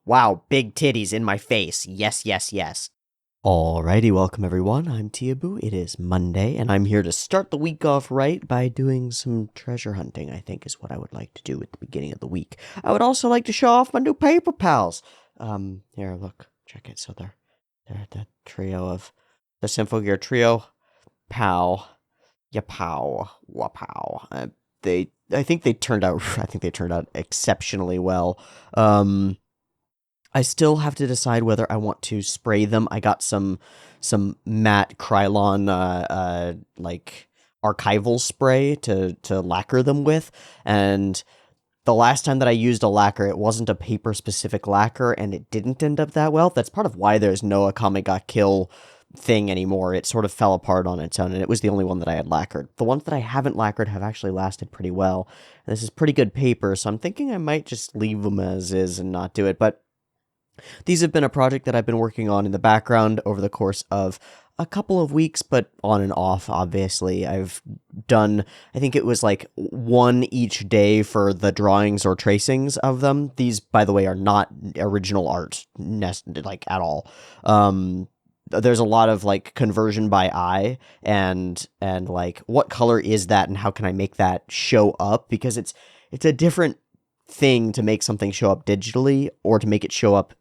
Wow, big titties in my face. Yes, yes, yes. Alrighty, welcome everyone. I'm Teeaboo. It is Monday, and I'm here to start the week off right by doing some treasure hunting, I think is what I would like to do at the beginning of the week. I would also like to show off my new paper pals. Here, look, check it. So they're the trio of the Symphogear trio. Pow, ya pow, wapow. I think they turned out, I think they turned out exceptionally well. I still have to decide whether I want to spray them. I got some matte Krylon like archival spray to lacquer them with, and the last time that I used a lacquer, it wasn't a paper specific lacquer, and it didn't end up that well. That's part of why there's no Akame ga Kill thing anymore. It sort of fell apart on its own, and it was the only one that I had lacquered. The ones that I haven't lacquered have actually lasted pretty well. And this is pretty good paper, so I'm thinking I might just leave them as is and not do it, but these have been a project that I've been working on in the background over the course of a couple of weeks, but on and off, obviously. I've done, I think it was like one each day for the drawings or tracings of them. These, by the way, are not original art, like, at all. There's a lot of, like, conversion by eye, and like, what color is that, and how can I make that show up? Because it's a different thing to make something show up digitally, or to make it show up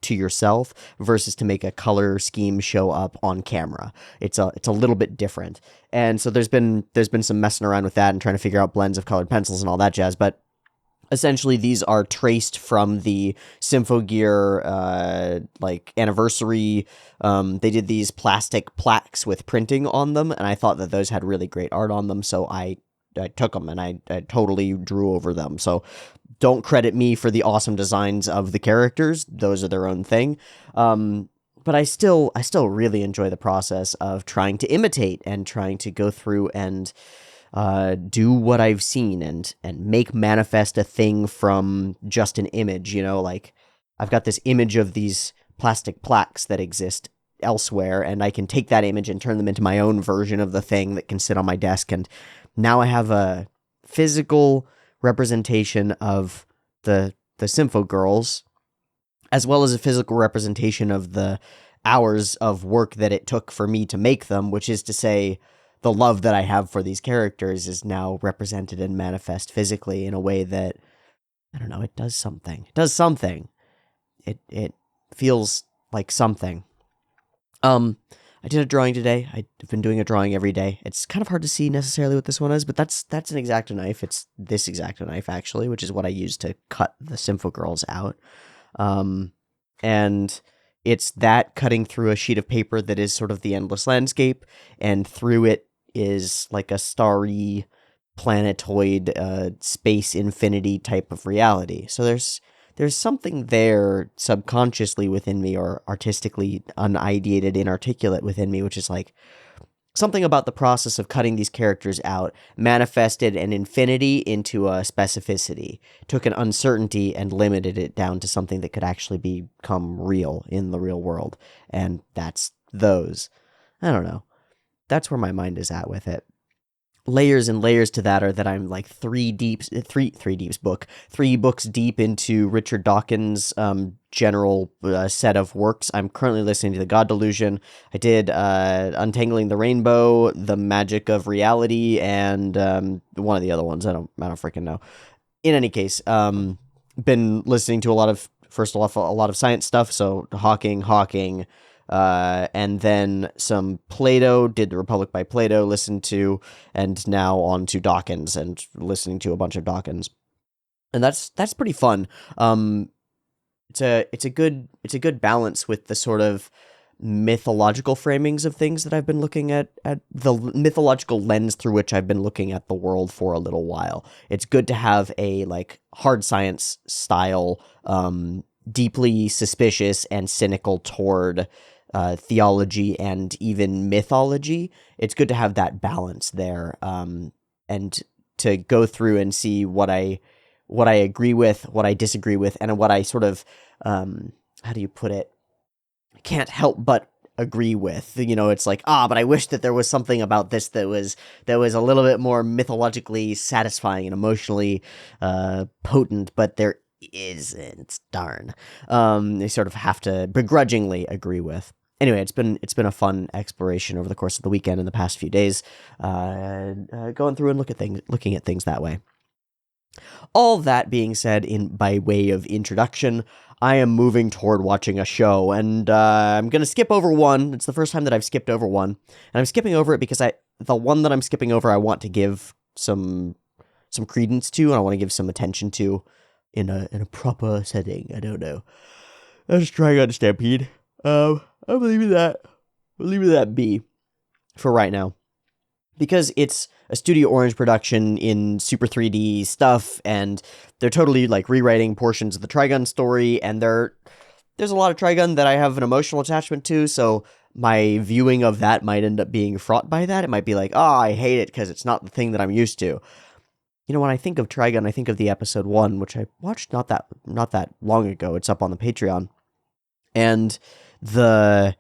to yourself versus to make a color scheme show up on camera. It's a little bit different. And so there's been some messing around with that and trying to figure out blends of colored pencils and all that jazz, but essentially these are traced from the Symphogear like anniversary. They did these plastic plaques with printing on them, and I thought that those had really great art on them, so I took them and I totally drew over them. So don't credit me for the awesome designs of the characters. Those are their own thing. But I still really enjoy the process of trying to imitate and trying to go through and do what I've seen and make manifest a thing from just an image. You know, like, I've got this image of these plastic plaques that exist elsewhere, and I can take that image and turn them into my own version of the thing that can sit on my desk, and now I have a physical representation of the Sympho girls, as well as a physical representation of the hours of work that it took for me to make them, which is to say, the love that I have for these characters is now represented and manifest physically in a way that, I don't know, it does something. It does something. It feels like something. I did a drawing today. I've been doing a drawing every day. It's kind of hard to see necessarily what this one is, but that's an X-Acto knife. It's this X-Acto knife, actually, which is what I use to cut the Sympho girls out. And it's that cutting through a sheet of paper that is sort of the endless landscape, and through it is like a starry, planetoid, space infinity type of reality. So there's something there subconsciously within me, or artistically unideated, inarticulate within me, which is like something about the process of cutting these characters out manifested an infinity into a specificity, took an uncertainty and limited it down to something that could actually become real in the real world. And that's those. I don't know. That's where my mind is at with it. Layers and layers to that are that I'm like three books deep into Richard Dawkins' general set of works. I'm currently listening to The God Delusion. I did Untangling the Rainbow, The Magic of Reality, and one of the other ones. I don't freaking know. In any case, been listening to a lot of science stuff. So Hawking. And then some Plato, did The Republic by Plato, listened to, and now on to Dawkins, and listening to a bunch of Dawkins. And that's pretty fun. It's a good balance with the sort of mythological framings of things that I've been looking at the mythological lens through which I've been looking at the world for a little while. It's good to have a, like, hard science style, deeply suspicious and cynical toward theology and even mythology. It's good to have that balance there, and to go through and see what I agree with, what I disagree with, and what I sort of, how do you put it, can't help but agree with. You know, it's like, but I wish that there was something about this that was a little bit more mythologically satisfying and emotionally potent, but there isn't. Darn. They sort of have to begrudgingly agree with. Anyway, it's been a fun exploration over the course of the weekend and the past few days, going through and looking at things that way. All that being said, by way of introduction, I am moving toward watching a show, and I'm going to skip over one. It's the first time that I've skipped over one, and I'm skipping over it because the one that I'm skipping over I want to give some credence to, and I want to give some attention to in a proper setting. I don't know. I'm just trying on Stampede. I'm leaving that be for right now, because it's a Studio Orange production in super 3D stuff, and they're totally like rewriting portions of the Trigun story, and there's a lot of Trigun that I have an emotional attachment to, so my viewing of that might end up being fraught by that. It might be like, oh, I hate it because it's not the thing that I'm used to. You know, when I think of Trigun, I think of the episode 1, which I watched not that long ago. It's up on the Patreon. And the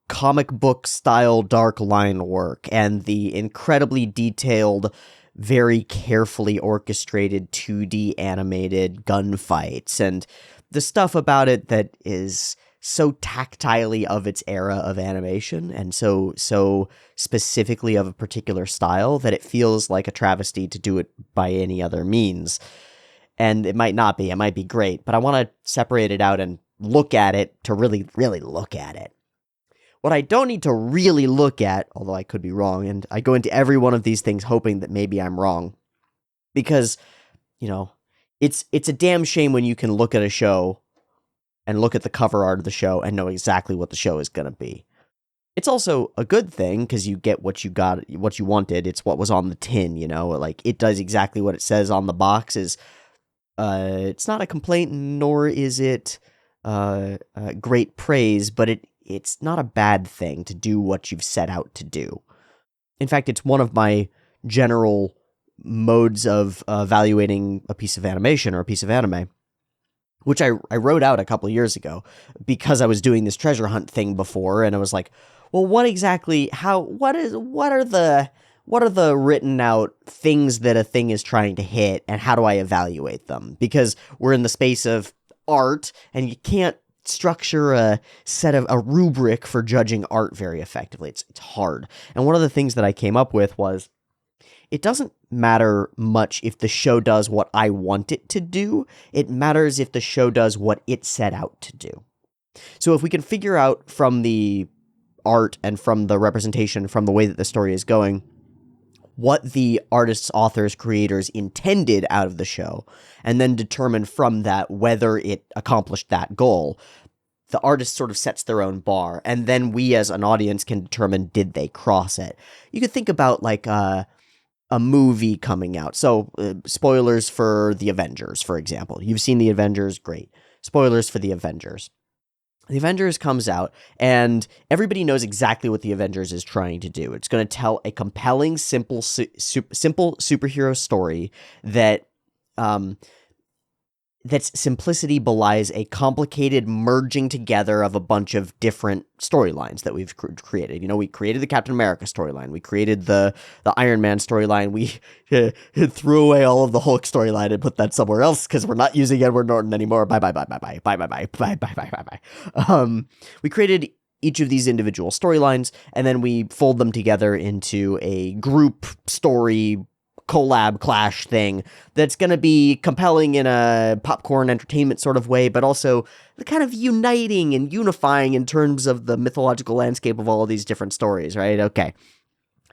comic book style dark line work and the incredibly detailed, very carefully orchestrated 2D animated gunfights and the stuff about it that is so tactilely of its era of animation and so specifically of a particular style that it feels like a travesty to do it by any other means. And it might not be. It might be great, but I want to separate it out and look at it to really, really look at it. What I don't need to really look at, although I could be wrong, and I go into every one of these things hoping that maybe I'm wrong, because, you know, it's a damn shame when you can look at a show and look at the cover art of the show and know exactly what the show is going to be. It's also a good thing because you get what you wanted. It's what was on the tin, you know, like it does exactly what it says on the box. It's not a complaint, nor is it great praise, but it's not a bad thing to do what you've set out to do. In fact, it's one of my general modes of evaluating a piece of animation or a piece of anime, which I wrote out a couple of years ago because I was doing this treasure hunt thing before, and I was like, well, what are the written out things that a thing is trying to hit, and how do I evaluate them? Because we're in the space of art, and you can't structure a rubric for judging art very effectively. It's hard. And one of the things that I came up with was, it doesn't matter much if the show does what I want it to do. It matters if the show does what it set out to do. So if we can figure out from the art and from the representation, from the way that the story is going, what the artists, authors, creators intended out of the show, and then determine from that whether it accomplished that goal, the artist sort of sets their own bar, and then we as an audience can determine, did they cross it? You could think about like a movie coming out. So spoilers for the Avengers, for example. You've seen the Avengers, great. Spoilers for the Avengers. The Avengers comes out, and everybody knows exactly what the Avengers is trying to do. It's going to tell a compelling, simple superhero story that that's simplicity belies a complicated merging together of a bunch of different storylines that we've created. You know, we created the Captain America storyline. We created the Iron Man storyline. We threw away all of the Hulk storyline and put that somewhere else because we're not using Edward Norton anymore. Bye. We created each of these individual storylines, and then we fold them together into a group story collab clash thing that's going to be compelling in a popcorn entertainment sort of way, but also kind of uniting and unifying in terms of the mythological landscape of all of these different stories, right? Okay.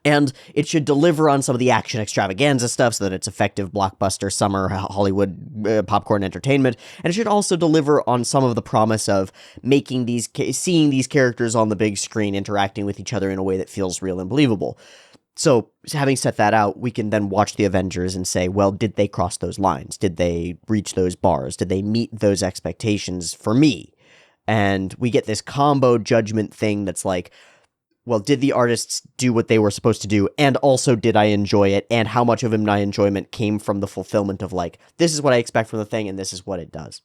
And it should deliver on some of the action extravaganza stuff so that it's effective blockbuster summer Hollywood popcorn entertainment. And it should also deliver on some of the promise of seeing these characters on the big screen interacting with each other in a way that feels real and believable. So, having set that out, we can then watch the Avengers and say, well, did they cross those lines? Did they reach those bars? Did they meet those expectations for me? And we get this combo judgment thing that's like, well, did the artists do what they were supposed to do? And also, did I enjoy it? And how much of my enjoyment came from the fulfillment of like, this is what I expect from the thing, and this is what it does.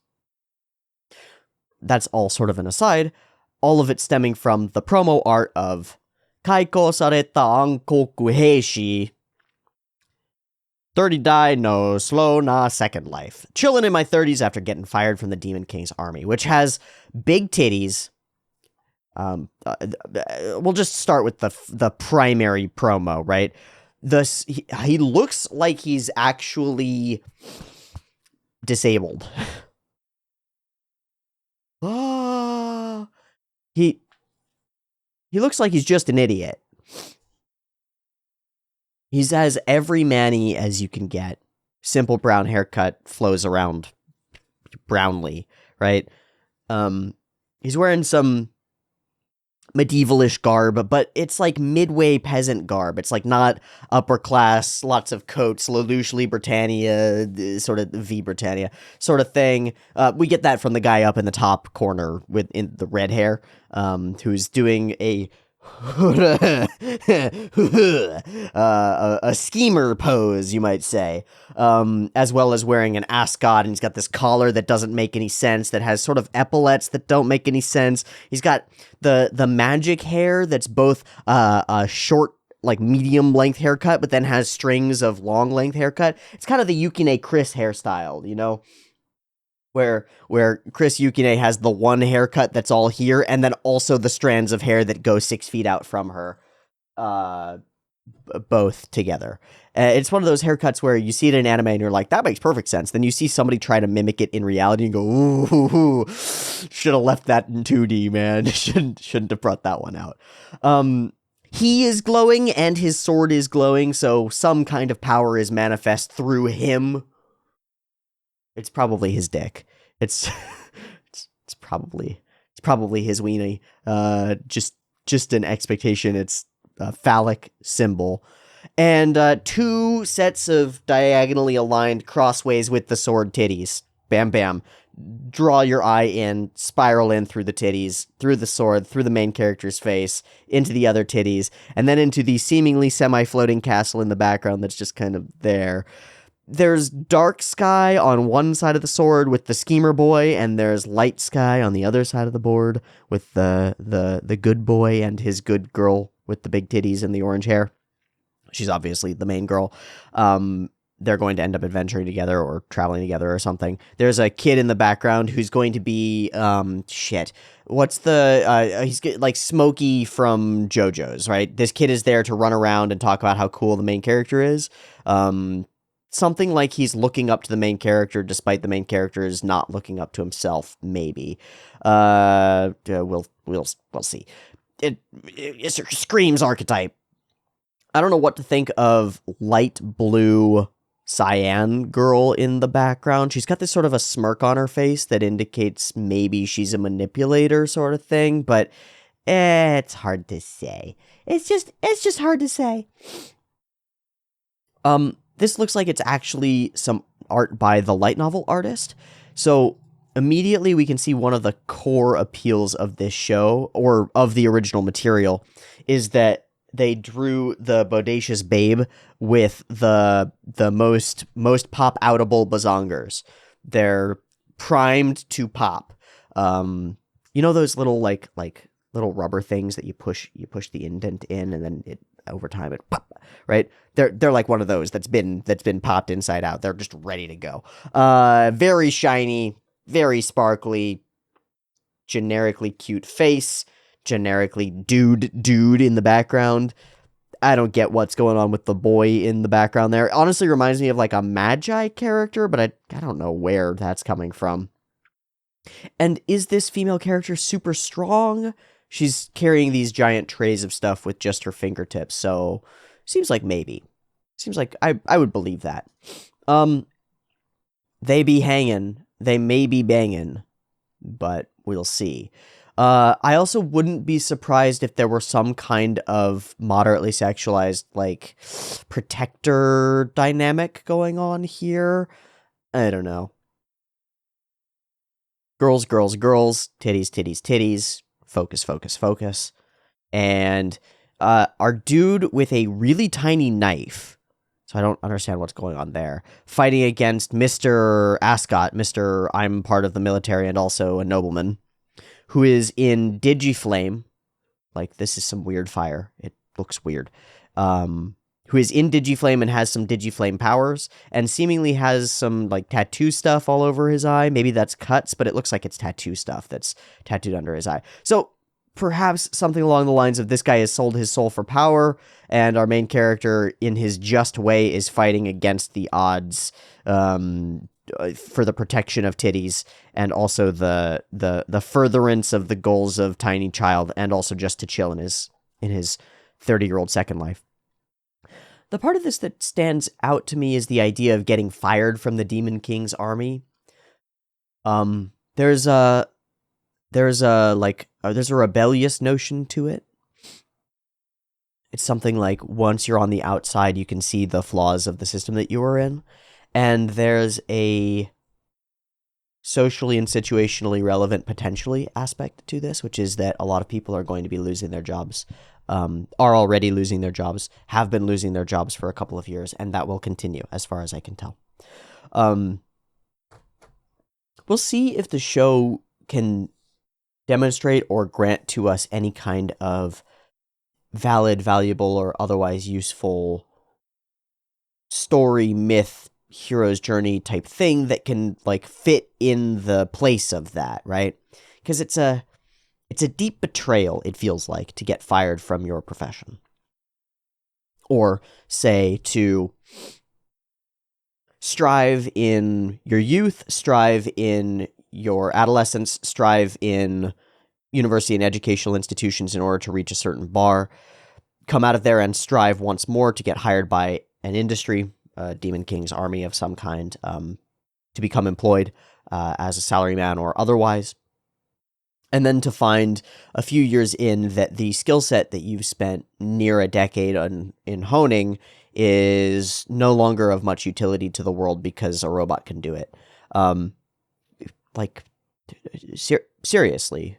That's all sort of an aside. All of it stemming from the promo art of 解雇された暗黒兵士30 die, no slow, nah, second life. Chillin' in my 30s after getting fired from the Demon King's army, which has big titties. We'll just start with the primary promo, right? He looks like he's actually disabled. Ah, he looks like he's just an idiot. He has every mani as you can get. Simple brown haircut, flows around brownly, right? He's wearing some medievalish garb, but it's like midway peasant garb. It's like not upper class, lots of coats, Lelouch Britannia, sort of V Britannia sort of thing. We get that from the guy up in the top corner with in the red hair, who's doing a a schemer pose, you might say, as well as wearing an ascot, and he's got this collar that doesn't make any sense, that has sort of epaulets that don't make any sense. He's got the magic hair that's both a short, like medium length haircut, but then has strings of long length haircut. It's kind of the Yukine Chris hairstyle, you know? Where Chris Yukine has the one haircut that's all here, and then also the strands of hair that go 6 feet out from her, both together. It's one of those haircuts where you see it in anime and you're like, that makes perfect sense. Then you see somebody try to mimic it in reality and go, ooh, should have left that in 2D, man. Shouldn't have brought that one out. He is glowing and his sword is glowing, so some kind of power is manifest through him. It's probably his dick. It's probably his weenie. Just an expectation. It's a phallic symbol, and 2 sets of diagonally aligned crossways with the sword titties. Bam, bam. Draw your eye in, spiral in through the titties, through the sword, through the main character's face, into the other titties, and then into the seemingly semi-floating castle in the background that's just kind of there. There's dark sky on one side of the sword with the schemer boy, and there's light sky on the other side of the board with the good boy and his good girl with the big titties and the orange hair. She's obviously the main girl. They're going to end up adventuring together or traveling together or something. There's a kid in the background who's going to be, what's he's like Smokey from JoJo's, right? This kid is there to run around and talk about how cool the main character is. Something like he's looking up to the main character despite the main character is not looking up to himself, maybe. We'll see. It screams archetype. I don't know what to think of light blue cyan girl in the background. She's got this sort of a smirk on her face that indicates maybe she's a manipulator sort of thing, but it's hard to say. It's just hard to say. This looks like it's actually some art by the light novel artist. So immediately we can see one of the core appeals of this show, or of the original material, is that they drew the bodacious babe with the most pop-outable bazongers. They're primed to pop. You know those little like little rubber things that you push the indent in, and then over time it pop, right? They're like one of those that's been popped inside out. They're just ready to go. Very shiny, very sparkly, generically cute face, generically dude in the background. I don't get what's going on with the boy in the background there. It honestly reminds me of like a Magi character, but I don't know where that's coming from. And is this female character super strong? She's carrying these giant trays of stuff with just her fingertips, so seems like maybe. Seems like I would believe that. They be hanging. They may be banging, but we'll see. I also wouldn't be surprised if there were some kind of moderately sexualized, like, protector dynamic going on here. I don't know. Girls, titties, focus. And our dude with a really tiny knife, so I don't understand what's going on there, fighting against Mr. Ascot, Mr. I'm part of the military and also a nobleman, who is in Digiflame. Like, this is some weird fire. It looks weird. who is in Digiflame and has some Digiflame powers, and seemingly has some, like, tattoo stuff all over his eye. Maybe that's cuts, but it looks like it's tattoo stuff that's tattooed under his eye. So perhaps something along the lines of this guy has sold his soul for power, and our main character, in his just way, is fighting against the odds for the protection of titties, and also the furtherance of the goals of Tiny Child, and also just to chill in his 30-year-old second life. The part of this that stands out to me is the idea of getting fired from the Demon King's army. There's a rebellious notion to it. It's something like, once you're on the outside, you can see the flaws of the system that you are in. And there's a socially and situationally relevant, potentially, aspect to this, which is that a lot of people are going to be losing their jobs, are already losing their jobs, have been losing their jobs for a couple of years, and that will continue, as far as I can tell. We'll see if the show can demonstrate or grant to us any kind of valid, valuable, or otherwise useful story, myth, hero's journey type thing that can, like, fit in the place of that, right? Because it's a deep betrayal, it feels like, to get fired from your profession. Or, say, to strive in your youth, strive in your adolescence, strive in university and educational institutions in order to reach a certain bar, come out of there and strive once more to get hired by an industry, Demon King's army of some kind, to become employed as a salaryman or otherwise. And then to find a few years in that the skill set that you've spent near a decade in honing is no longer of much utility to the world because a robot can do it. Seriously,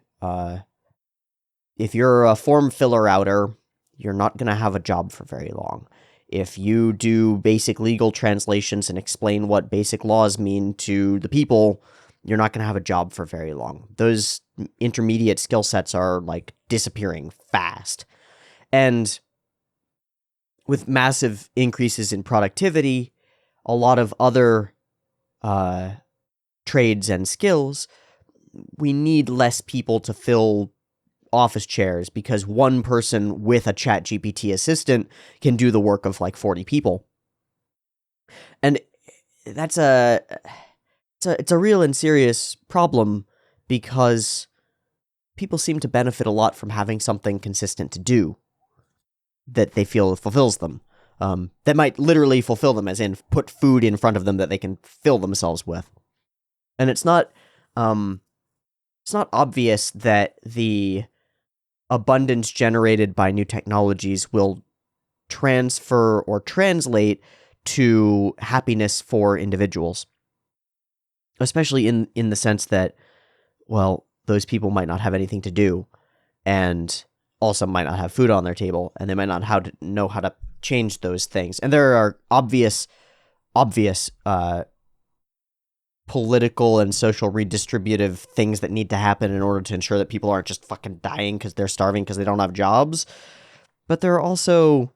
if you're a form filler outer, you're not going to have a job for very long. If you do basic legal translations and explain what basic laws mean to the people, you're not going to have a job for very long. Those intermediate skill sets are, like, disappearing fast. And with massive increases in productivity, a lot of other trades and skills, we need less people to fill office chairs because one person with a ChatGPT assistant can do the work of, like, 40 people. And that's it's a real and serious problem because people seem to benefit a lot from having something consistent to do that they feel fulfills them. That might literally fulfill them, as in put food in front of them that they can fill themselves with. And it's not obvious that the abundance generated by new technologies will transfer or translate to happiness for individuals. Especially in the sense that, well, those people might not have anything to do, and also might not have food on their table, and they might not know how to change those things. And there are obvious political and social redistributive things that need to happen in order to ensure that people aren't just fucking dying because they're starving because they don't have jobs. But there are also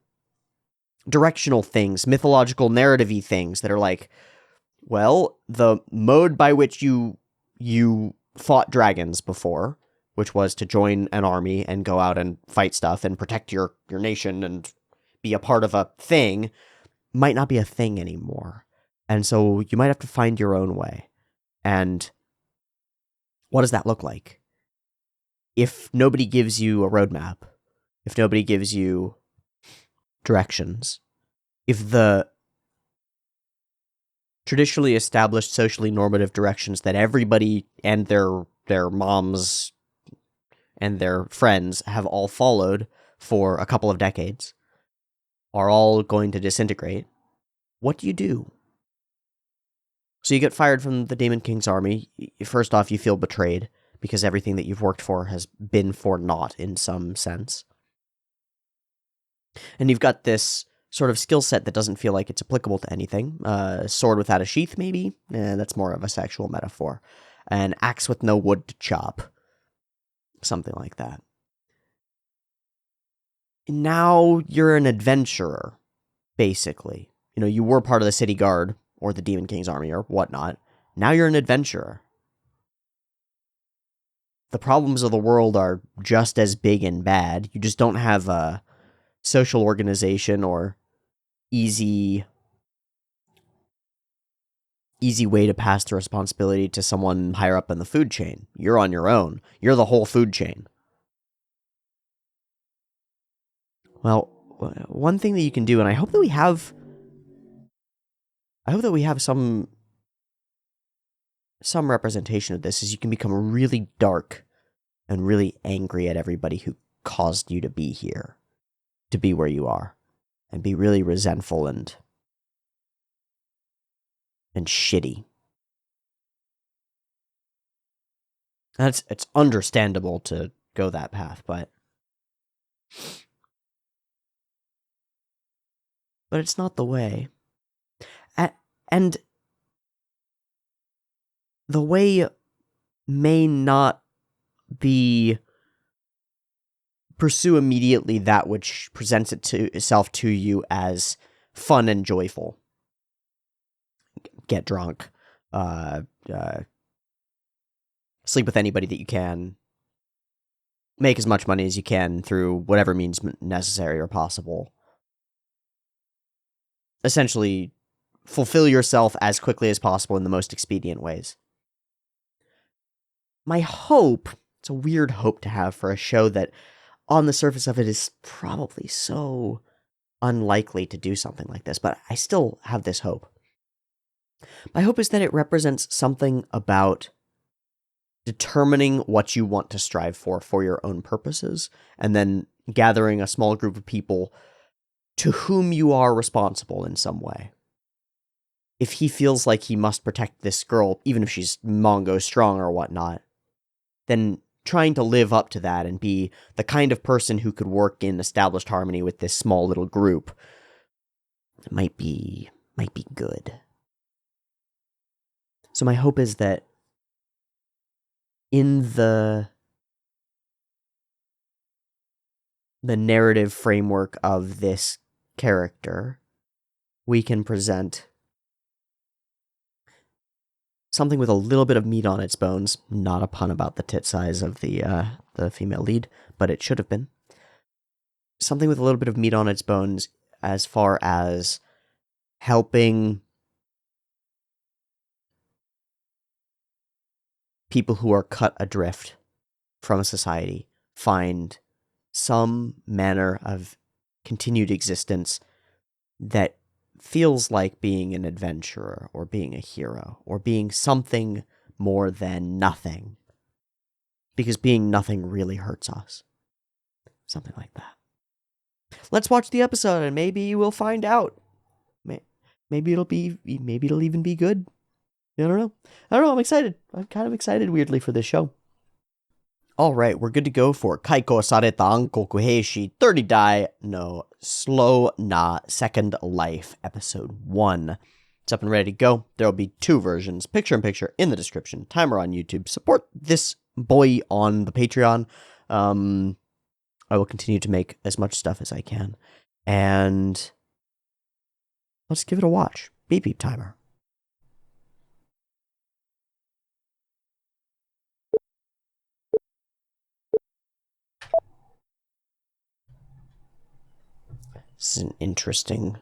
directional things, mythological, narrative-y things that are like, well, the mode by which you fought dragons before, which was to join an army and go out and fight stuff and protect your nation and be a part of a thing, might not be a thing anymore. And so you might have to find your own way. And what does that look like? If nobody gives you a roadmap, if nobody gives you directions, if the traditionally established socially normative directions that everybody and their moms and their friends have all followed for a couple of decades are all going to disintegrate, what do you do? So you get fired from the Demon King's army. First off, you feel betrayed because everything that you've worked for has been for naught in some sense. And you've got this sort of skill set that doesn't feel like it's applicable to anything. Sword without a sheath, maybe? That's more of a sexual metaphor. An axe with no wood to chop. Something like that. Now you're an adventurer. basically. You know, you were part of the city guard or the Demon King's army or whatnot. Now you're an adventurer. The problems of the world are just as big and bad. You just don't have a social organization or easy way to pass the responsibility to someone higher up in the food chain. You're on your own. You're the whole food chain. Well, one thing that you can do, and I hope that we have some representation of this, is you can become really dark and really angry at everybody who caused you to be here, to be where you are, and be really resentful and shitty. It's understandable to go that path, but it's not the way. And the way may not be pursue immediately that which presents itself to you as fun and joyful. Get drunk, sleep with anybody that you can, make as much money as you can through whatever means necessary or possible. Essentially, fulfill yourself as quickly as possible in the most expedient ways. My hope, it's a weird hope to have for a show that on the surface of it is probably so unlikely to do something like this, but I still have this hope. My hope is that it represents something about determining what you want to strive for your own purposes, and then gathering a small group of people to whom you are responsible in some way. If he feels like he must protect this girl, even if she's Mongo strong or whatnot, then trying to live up to that and be the kind of person who could work in established harmony with this small little group might be good. So my hope is that in the narrative framework of this character, we can present something with a little bit of meat on its bones. Not a pun about the tit size of the female lead, but it should have been. Something with a little bit of meat on its bones as far as helping people who are cut adrift from society find some manner of continued existence that feels like being an adventurer or being a hero or being something more than nothing. Because being nothing really hurts us. Something like that. Let's watch the episode and maybe we'll find out. Maybe it'll even be good. I don't know. I'm excited. I'm kind of excited weirdly for this show. All right, we're good to go for Kaiko Sareta Anko Kuheishi 30 Die no Slow Na Second Life episode 1. It's up and ready to go. There'll be 2 versions, picture in picture in the description, timer on YouTube. Support this boy on the Patreon. I will continue to make as much stuff as I can. And let's give it a watch. Beep beep timer. This is an interesting...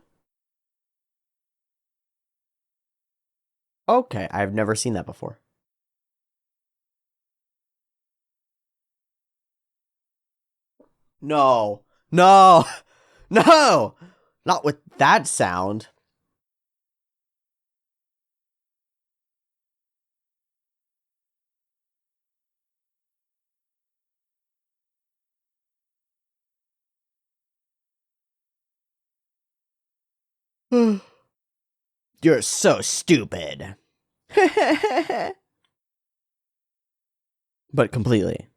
Okay, I've never seen that before. No. No! No! Not with that sound. You're so stupid. But completely.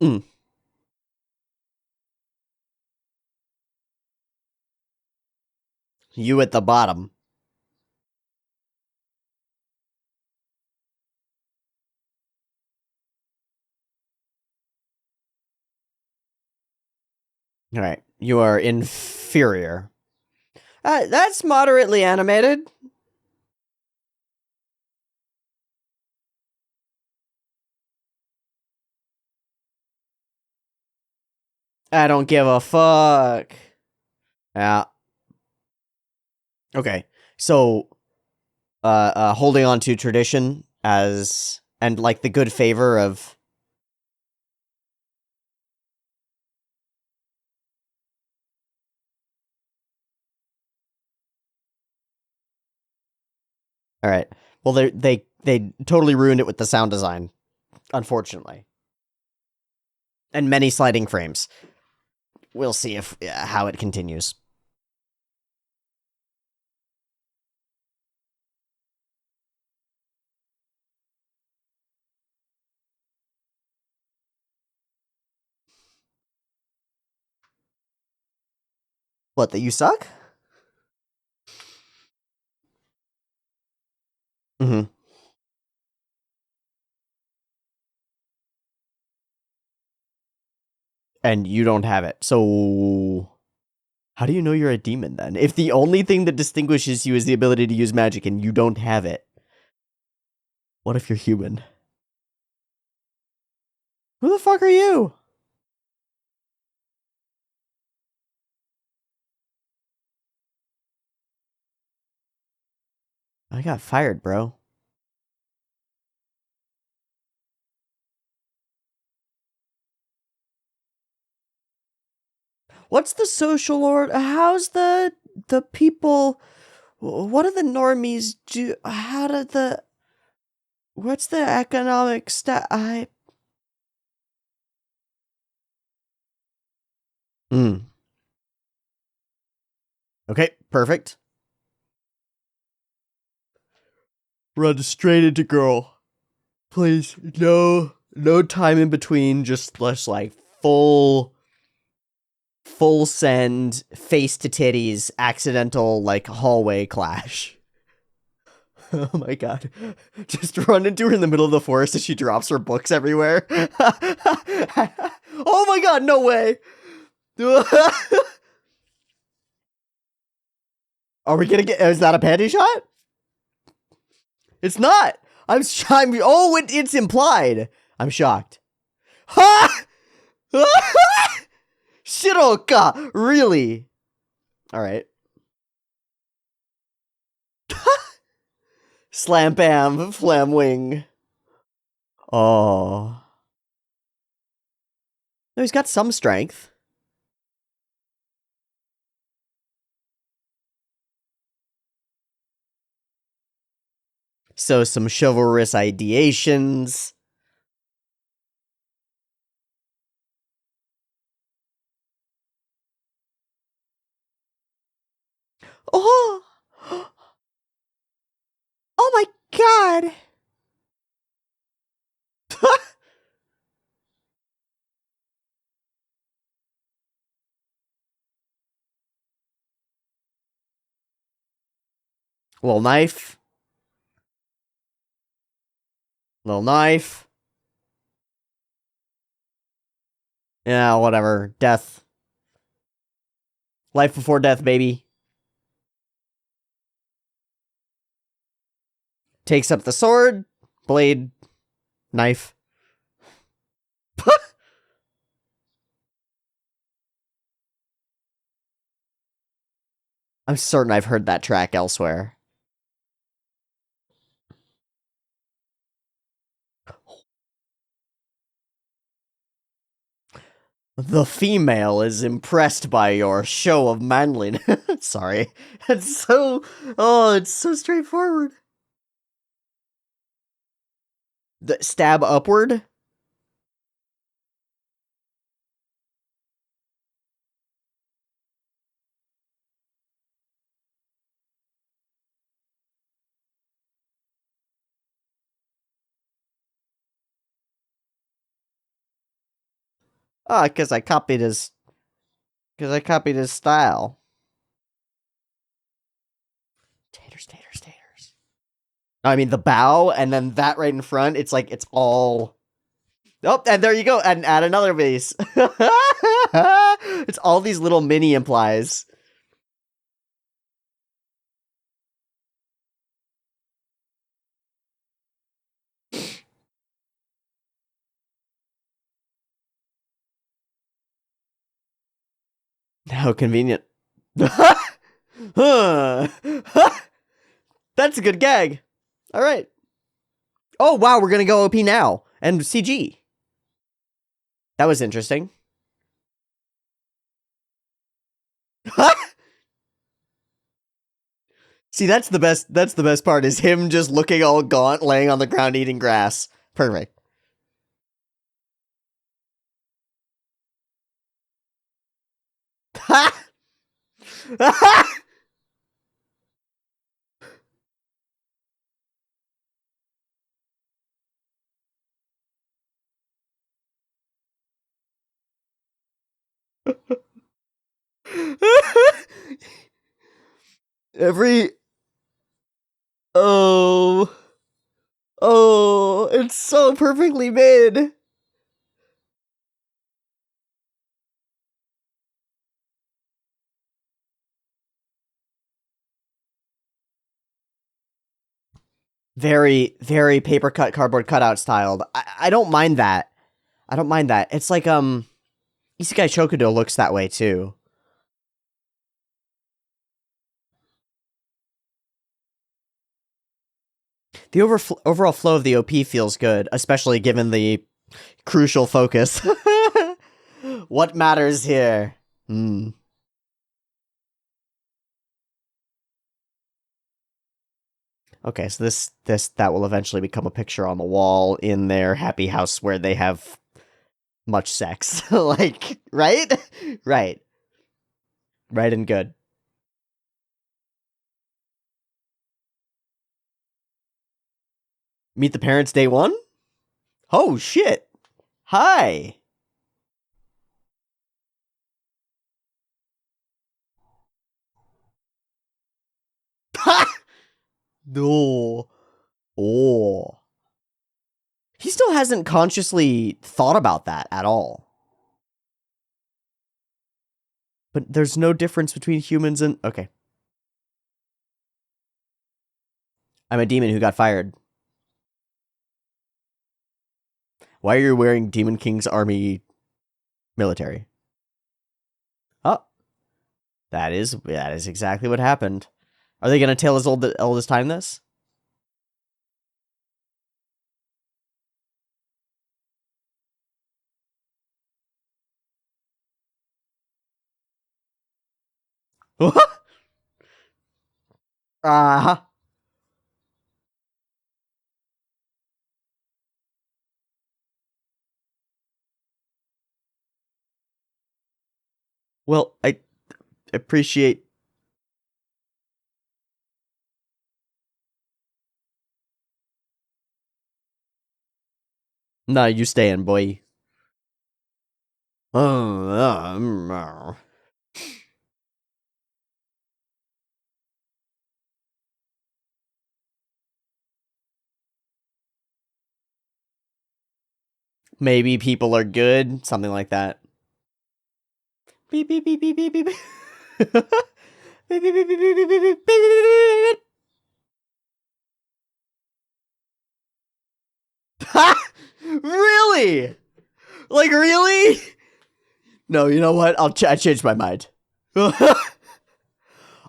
But You at the bottom. All right. You are inferior. That's moderately animated. I don't give a fuck. Yeah. Okay. So, holding on to tradition as, and like the good favor of. All right. Well, they totally ruined it with the sound design, unfortunately, and many sliding frames. We'll see if how it continues. What, that you suck? Mm-hmm. And you don't have it. So how do you know you're a demon then? If the only thing that distinguishes you is the ability to use magic and you don't have it, what if you're human? Who the fuck are you? I got fired, bro. What's the social order? How's the people? What do the normies do? How do the? What's the economic stat? I. Mm. Okay, perfect. Run straight into girl, please. No time in between. Just like full send, face to titties, accidental like hallway clash. Oh my god. Just run into her in the middle of the forest as she drops her books everywhere. Oh my god, no way. Are we gonna get, is that a panty shot? It's not. It's implied. I'm shocked. Ha! Shiroka, really? All right. Slam bam, flam wing. Oh. No, he's got some strength. So some chivalrous ideations. Oh, oh my god. Little knife. Little knife. Yeah, whatever. Death. Life before death, baby. Takes up the sword, blade, knife. I'm certain I've heard that track elsewhere. The female is impressed by your show of manliness. Sorry. It's so, oh, it's so straightforward. The stab upward? Ah, because I copied his style. Taters, taters, taters. I mean, the bow, and then that right in front, it's like, it's all... Oh, and there you go, and add another base. It's all these little mini implies. How convenient. That's a good gag. All right. Oh, wow, we're going to go OP now. And CG. That was interesting. See, that's the best part, is him just looking all gaunt, laying on the ground eating grass. Perfect. Every... Oh... Oh, it's so perfectly made. Very, very paper cut, cardboard cutout styled. I don't mind that. I don't mind that. It's like, Isekai Shokudo looks that way, too. The overall flow of the OP feels good, especially given the crucial focus. What matters here? Hmm. Okay, so that will eventually become a picture on the wall in their happy house where they have much sex. Like, right? Right. Right and good. Meet the parents day one? Oh, shit. Hi. No. Oh. He still hasn't consciously thought about that at all. But there's no difference between humans and... Okay. I'm a demon who got fired. Why are you wearing Demon King's army military? Oh. That is exactly what happened. Are they going to tell his oldest time this? Uh-huh. Well, I appreciate... Nah, you staying, boy. Maybe people are good, something like that. Beep beep beep beep beep beep. Beep beep beep beep beep beep beep beep. Really? Like, really? No, you know what? I changed my mind.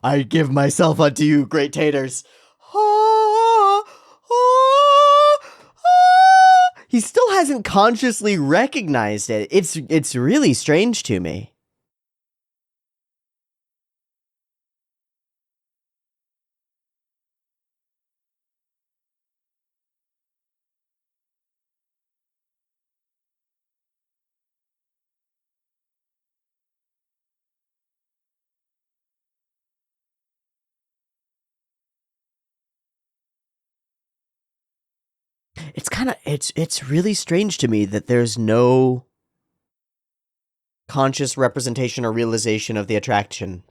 I give myself unto you, great taters. He still hasn't consciously recognized it. It's really strange to me. It's really strange to me that there's no conscious representation or realization of the attraction.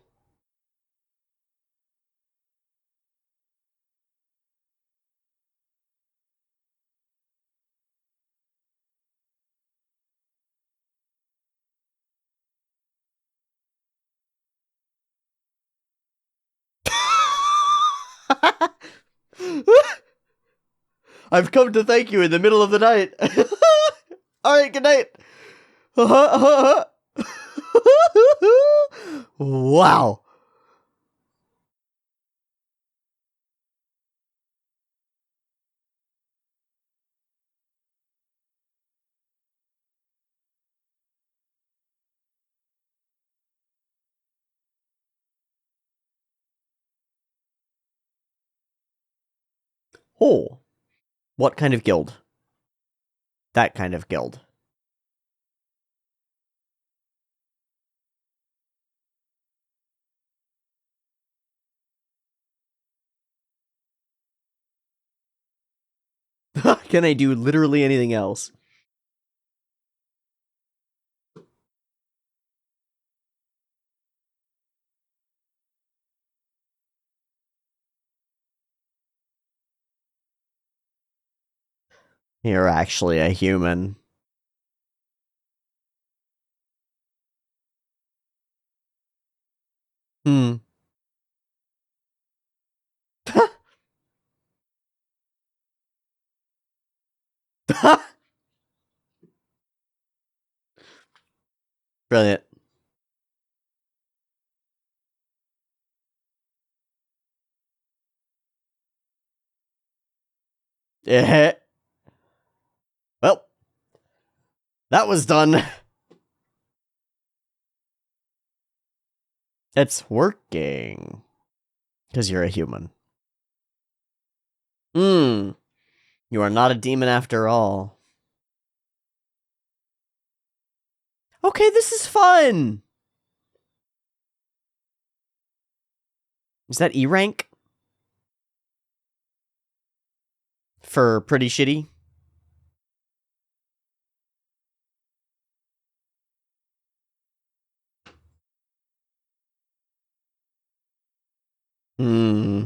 I've come to thank you in the middle of the night. Alright, good night. Wow. Oh. What kind of guild? That kind of guild. Can I do literally anything else? You're actually a human. Hmm. Brilliant. Yeah. Well, that was done. It's working. Because you're a human. Hmm. You are not a demon after all. Okay, this is fun. Is that E rank? For pretty shitty? Hmm.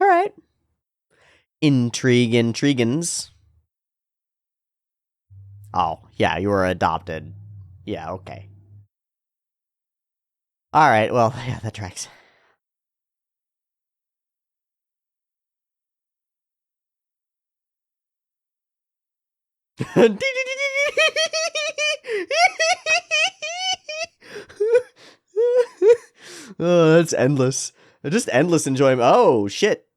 Alright. Intriguins. Oh, yeah, you were adopted. Yeah, okay. Alright, well, yeah, that tracks. Oh, that's endless. Just endless enjoyment. Oh, shit.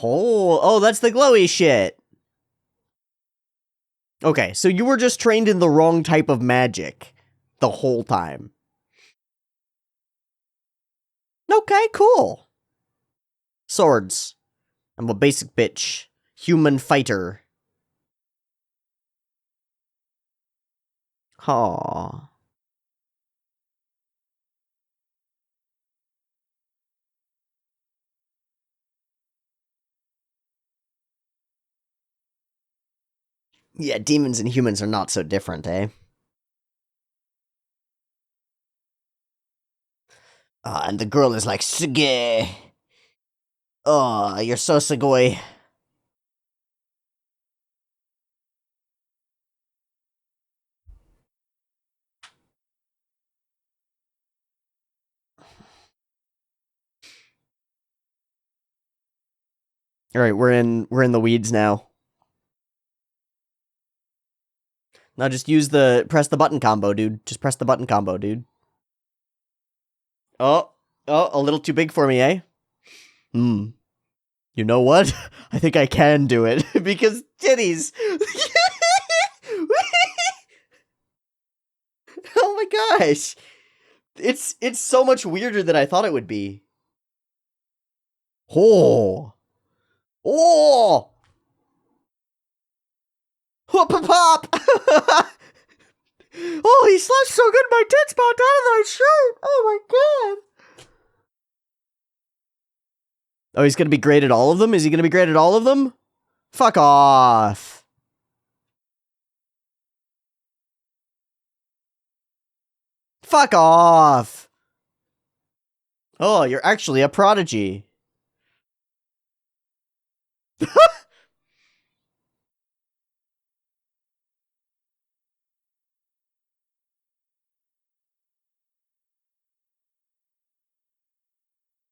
Oh, that's the glowy shit. Okay, so you were just trained in the wrong type of magic the whole time. Okay, cool. Swords. I'm a basic bitch. Human fighter. Aww. Yeah, demons and humans are not so different, eh? And the girl is like, Suge. Oh, you're so sugoi. Alright, we're in the weeds now. Now just press the button combo, dude. Just press the button combo, dude. Oh, a little too big for me, eh? Hmm. You know what? I think I can do it because titties. Oh my gosh. It's so much weirder than I thought it would be. Oh. Oh. Pop pop. Oh, he slapped so good my tits popped out of my shirt. Oh my god. Oh, he's gonna be great at all of them? Is he gonna be great at all of them? Fuck off. Fuck off. Oh, you're actually a prodigy.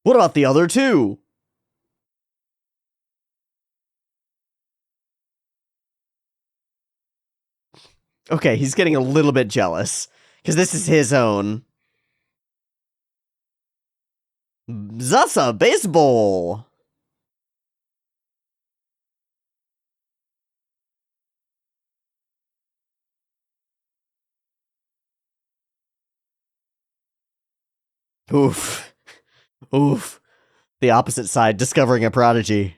What about the other two? Okay, he's getting a little bit jealous. Because this is his own. Zasa baseball. Oof. Oof. The opposite side discovering a prodigy.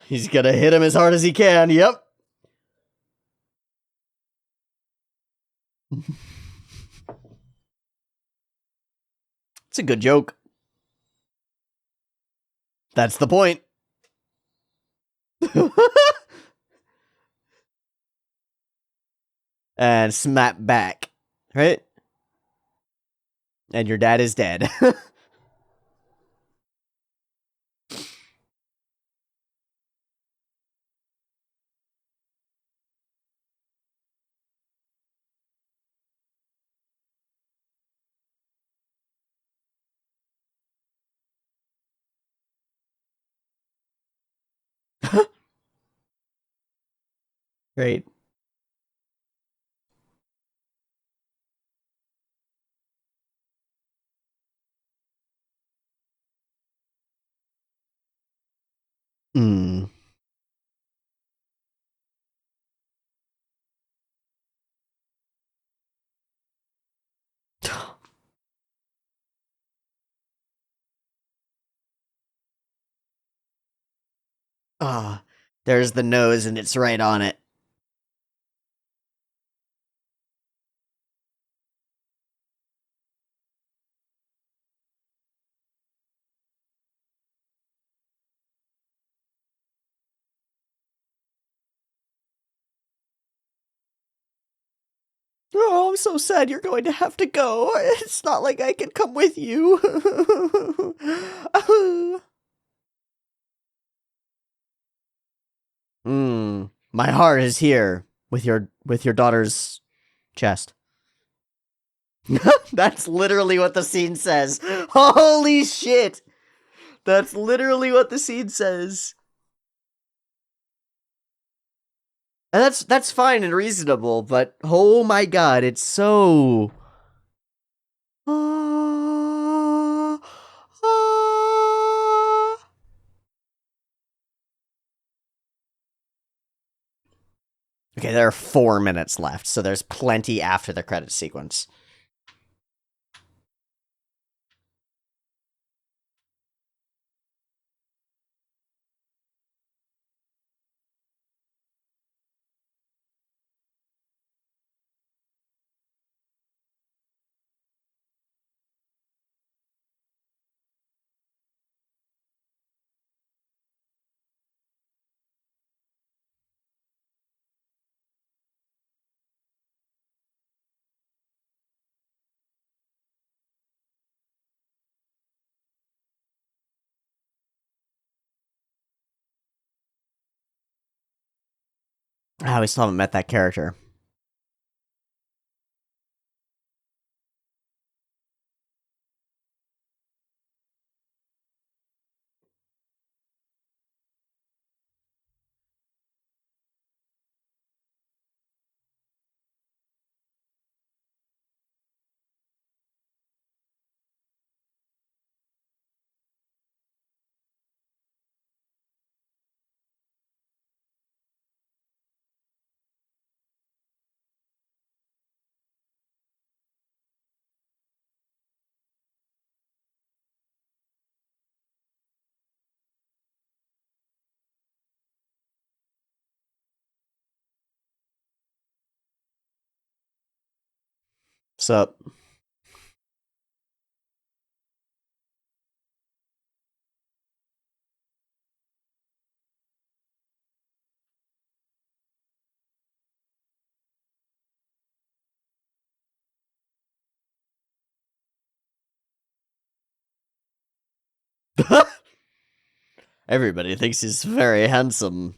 He's gonna hit him as hard as he can, yep. It's a good joke. That's the point. And smack back. Right? And your dad is dead. Right. Hmm. Ah, there's the nose and it's right on it. Oh, I'm so sad you're going to have to go. It's not like I can come with you. My heart is here with your daughter's chest. That's literally what the scene says. Holy shit. That's literally what the scene says. And that's fine and reasonable, but oh my god, it's so ah, ah. Okay, there are 4 minutes left, so there's plenty after the credit sequence. We still haven't met that character. Sup? Everybody thinks he's very handsome.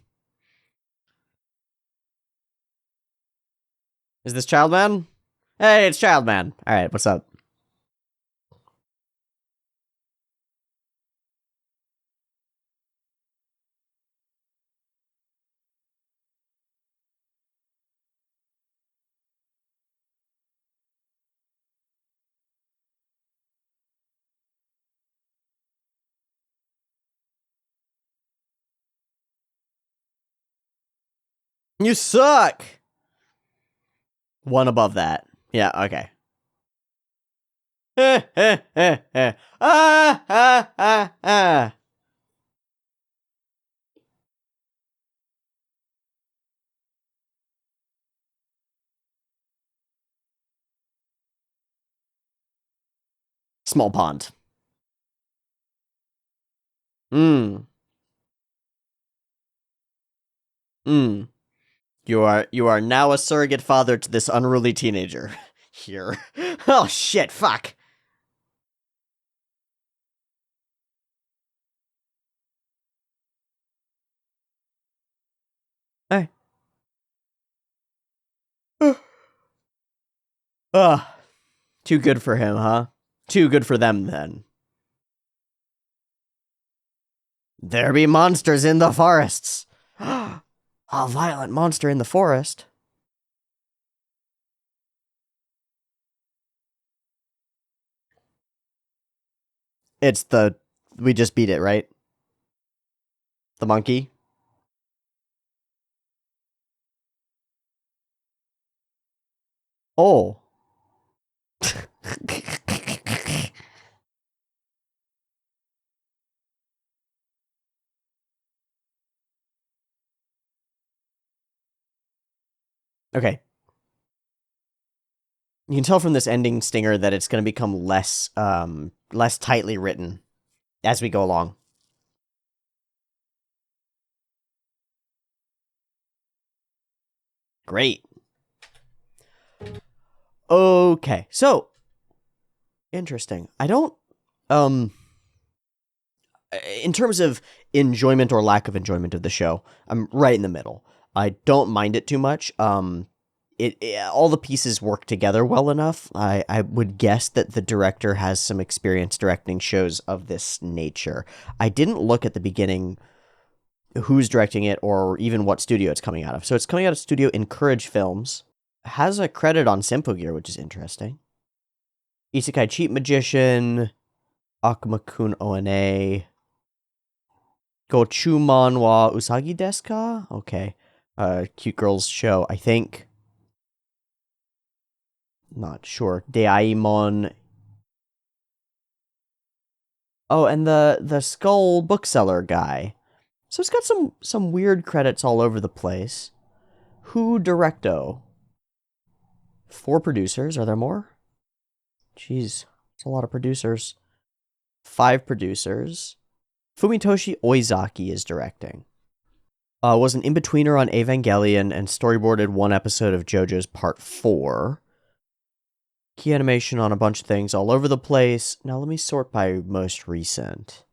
Is this Childman? Hey, it's Childman. Alright, what's up? You suck! One above that. Yeah, okay. Ah. Small pond. Mm. You are now a surrogate father to this unruly teenager. Here. Oh shit, fuck. Hey. Ugh. Too good for him, huh? Too good for them, then. There be monsters in the forests. A violent monster in the forest. It's the... We just beat it, right? The monkey? Oh. Okay. You can tell from this ending stinger that it's going to become less tightly written as we go along. Great. Okay, so interesting. I don't in terms of enjoyment or lack of enjoyment of the show, I'm right in the middle. I don't mind it too much. All the pieces work together well enough. I would guess that the director has some experience directing shows of this nature. I didn't look at the beginning who's directing it or even what studio it's coming out of. So it's coming out of studio Encourage Films. Has a credit on Symphogear, which is interesting. Isekai Cheat Magician, Akumakun ONA, Gochumon wa Usagi desu ka? Okay. Cute Girls Show, I think. Not sure. Deaimon. Oh, and the Skull bookseller guy. So it's got some weird credits all over the place. Who directo? 4 producers. Are there more? Jeez, it's a lot of producers. 5 producers. Fumitoshi Oizaki is directing. Was an in-betweener on Evangelion and storyboarded 1 episode of JoJo's Part 4. Key animation on a bunch of things all over the place. Now let me sort by most recent.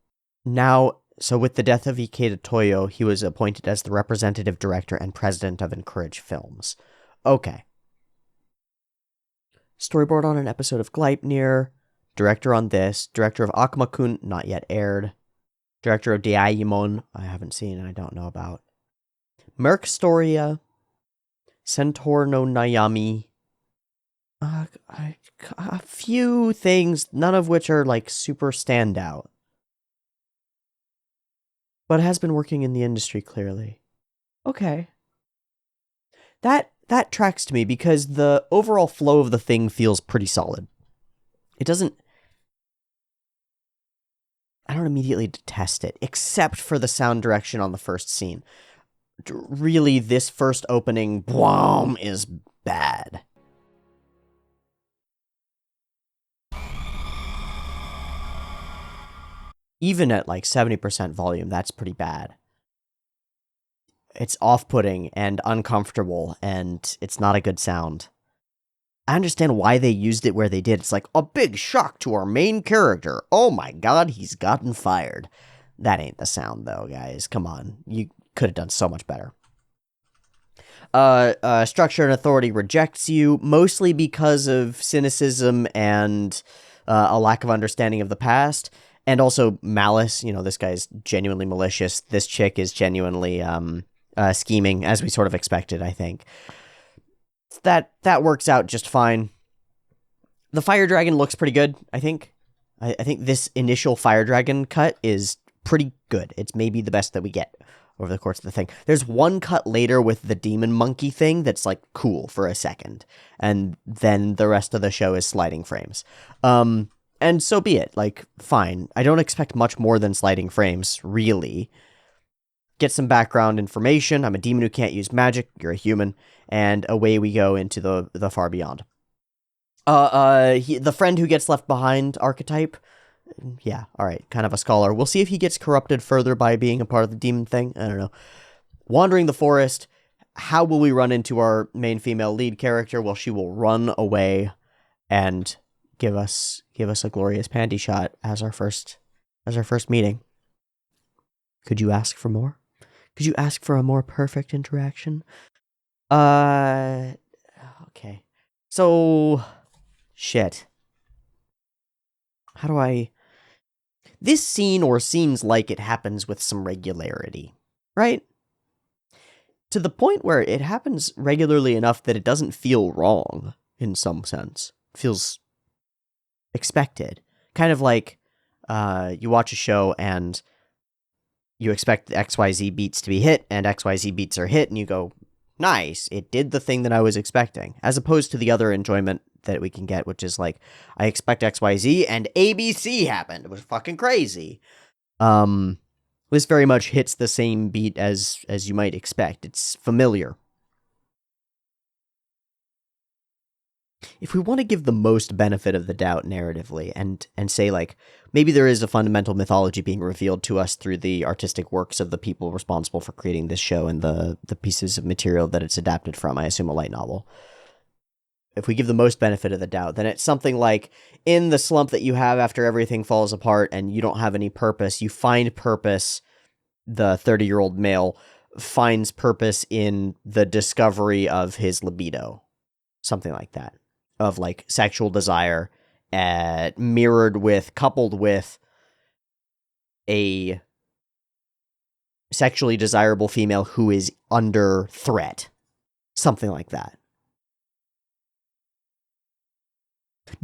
Now, so with the death of Ikeda Toyo, he was appointed as the representative director and president of Encourage Films. Okay. Storyboard on an episode of Gleipnir. Director on this. Director of Akumakun, not yet aired. Director of Deaimon, I haven't seen and I don't know about. Merc Storia. Centaur no Nayami. A few things, none of which are like super standout. But has been working in the industry clearly. Okay. That tracks to me because the overall flow of the thing feels pretty solid. It doesn't... I don't immediately detest it, except for the sound direction on the first scene. Really, this first opening, boom, is bad. Even at like 70% volume, that's pretty bad. It's off-putting and uncomfortable, and it's not a good sound. I understand why they used it where they did. It's like a big shock to our main character. Oh my god, he's gotten fired. That ain't the sound though, guys. Come on. You could have done so much better. Structure and authority rejects you, mostly because of cynicism and a lack of understanding of the past, and also malice. You know, this guy's genuinely malicious. This chick is genuinely scheming, as we sort of expected, I think. That works out just fine. The fire dragon looks pretty good, I think. I think this initial fire dragon cut is pretty good. It's maybe the best that we get over the course of the thing. There's one cut later with the demon monkey thing that's like cool for a second, and then the rest of the show is sliding frames. And so be it. Like, fine. I don't expect much more than sliding frames, really. Get some background information. I'm a demon who can't use magic. You're a human. And away we go into the far beyond. The friend who gets left behind archetype. Yeah, all right, kind of a scholar. We'll see if he gets corrupted further by being a part of the demon thing. I don't know. Wandering the forest. How will we run into our main female lead character? Well, she will run away and give us a glorious panty shot as our first meeting. Could you ask for more? Could you ask for a more perfect interaction? Okay. So, shit. How do I... This scene or scenes like it happens with some regularity, right? To the point where it happens regularly enough that it doesn't feel wrong, in some sense. It feels expected. Kind of like you watch a show and you expect the XYZ beats to be hit, and XYZ beats are hit, and you go, nice, it did the thing that I was expecting. As opposed to the other enjoyment that we can get, which is like, I expect XYZ, and ABC happened. It was fucking crazy. This very much hits the same beat as you might expect. It's familiar. If we want to give the most benefit of the doubt narratively and say, like, maybe there is a fundamental mythology being revealed to us through the artistic works of the people responsible for creating this show and the pieces of material that it's adapted from, I assume a light novel. If we give the most benefit of the doubt, then it's something like, in the slump that you have after everything falls apart and you don't have any purpose, you find purpose. The 30-year-old male finds purpose in the discovery of his libido. Something like that. Of, like, sexual desire, coupled with a sexually desirable female who is under threat. Something like that.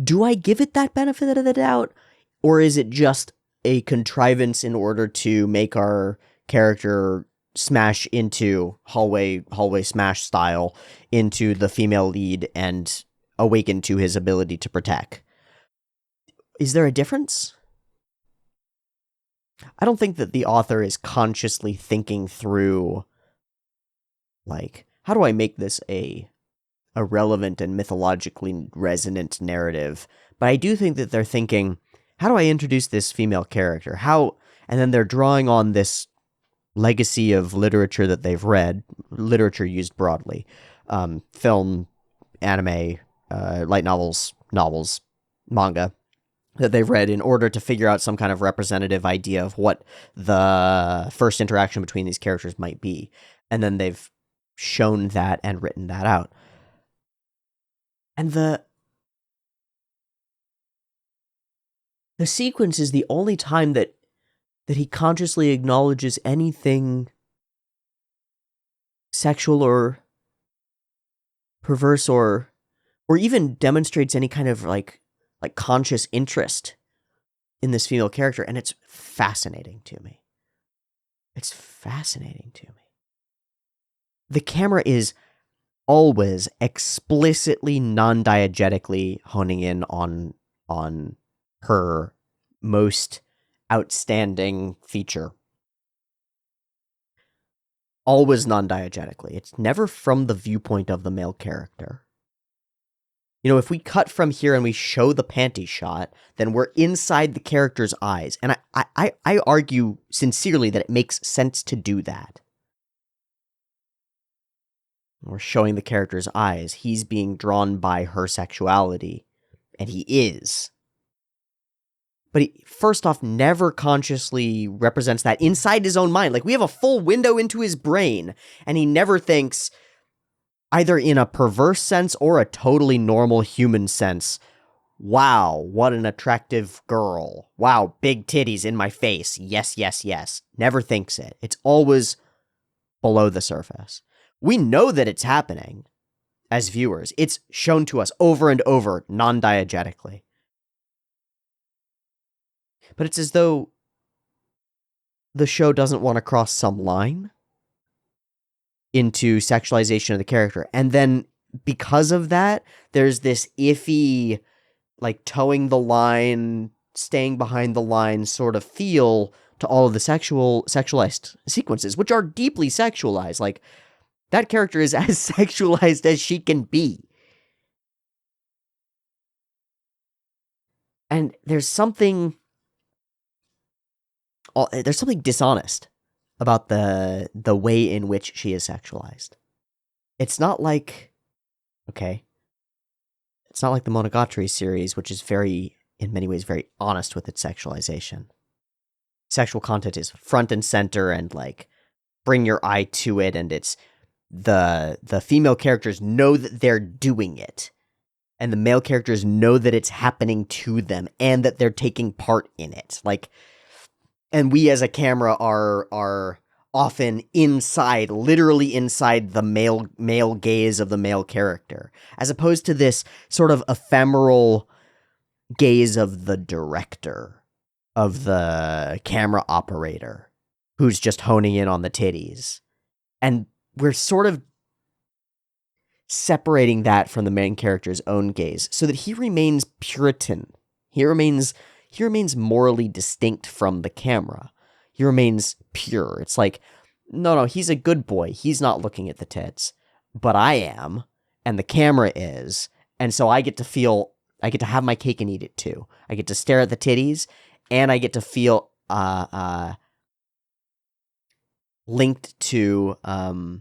Do I give it that benefit of the doubt? Or is it just a contrivance in order to make our character smash into hallway smash style into the female lead and awaken to his ability to protect? Is there a difference? I don't think that the author is consciously thinking through, like, how do I make this a relevant and mythologically resonant narrative? But I do think that they're thinking, how do I introduce this female character? And then they're drawing on this legacy of literature that they've read, literature used broadly, film, anime, light novels, manga, that they've read in order to figure out some kind of representative idea of what the first interaction between these characters might be. And then they've shown that and written that out. And the sequence is the only time that he consciously acknowledges anything sexual or perverse or even demonstrates any kind of like conscious interest in this female character, and it's fascinating to me. It's fascinating to me. The camera is always explicitly non-diegetically honing in on her most outstanding feature. Always non-diegetically. It's never from the viewpoint of the male character. You know, if we cut from here and we show the panty shot, then we're inside the character's eyes. And I argue sincerely that it makes sense to do that. We're showing the character's eyes. He's being drawn by her sexuality, and he is. But he, first off, never consciously represents that inside his own mind. Like, we have a full window into his brain, and he never thinks, either in a perverse sense or a totally normal human sense, wow, what an attractive girl. Wow, big titties in my face. Yes, yes, yes. Never thinks it. It's always below the surface. We know that it's happening as viewers. It's shown to us over and over, non-diegetically. But it's as though the show doesn't want to cross some line into sexualization of the character. And then because of that, there's this iffy, like, towing the line, staying behind the line sort of feel to all of the sexualized sequences, which are deeply sexualized. Like, that character is as sexualized as she can be. And there's something dishonest about the way in which she is sexualized. It's not like, okay, it's not like the Monogatari series, which is in many ways, very honest with its sexualization. Sexual content is front and center and, like, bring your eye to it, and it's the female characters know that they're doing it, and the male characters know that it's happening to them, and that they're taking part in it. Like, and we as a camera are often inside, literally inside the male gaze of the male character, as opposed to this sort of ephemeral gaze of the director, of the camera operator, who's just honing in on the titties. And we're sort of separating that from the main character's own gaze so that he remains Puritan. He remains morally distinct from the camera. He remains pure. It's like, no, he's a good boy. He's not looking at the tits, but I am, and the camera is, and so I get to have my cake and eat it too. I get to stare at the titties, and I get to feel linked to, I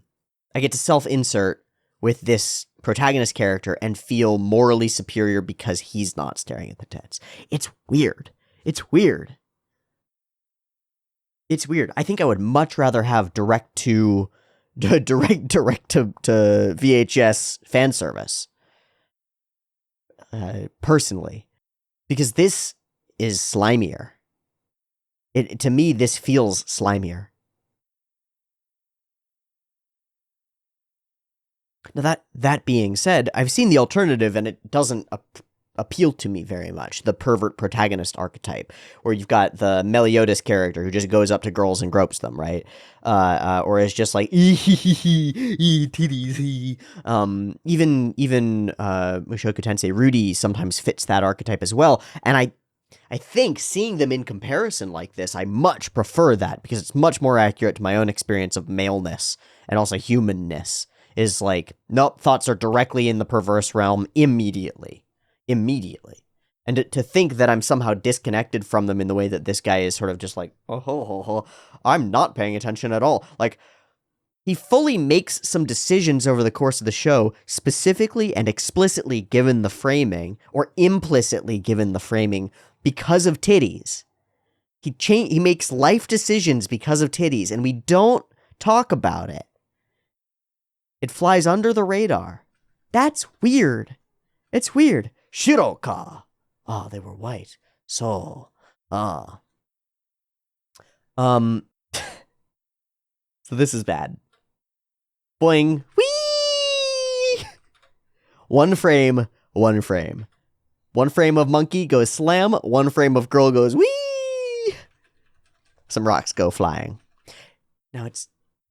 get to self-insert with this protagonist character and feel morally superior because he's not staring at the tits. It's weird. It's weird. I think I would much rather have direct to VHS fan service. Personally, because this is slimier. To me, this feels slimier. Now, that being said, I've seen the alternative, and it doesn't appeal to me very much. The pervert protagonist archetype, where you've got the Meliodas character who just goes up to girls and gropes them, right? Or is just like, titties. Even Mushoku Tensei Rudy sometimes fits that archetype as well. And I think seeing them in comparison like this, I much prefer that, because it's much more accurate to my own experience of maleness and also humanness. Is like, nope, thoughts are directly in the perverse realm immediately. And to think that I'm somehow disconnected from them in the way that this guy is sort of just like, I'm not paying attention at all. Like, he fully makes some decisions over the course of the show, specifically and explicitly given the framing, or implicitly given the framing, because of titties. He makes life decisions because of titties, and we don't talk about it. It flies under the radar. That's weird. It's weird. Shiroka. Oh, they were white. So, So this is bad. Boing. Whee! One frame. One frame of monkey goes slam. One frame of girl goes whee! Some rocks go flying. Now, it's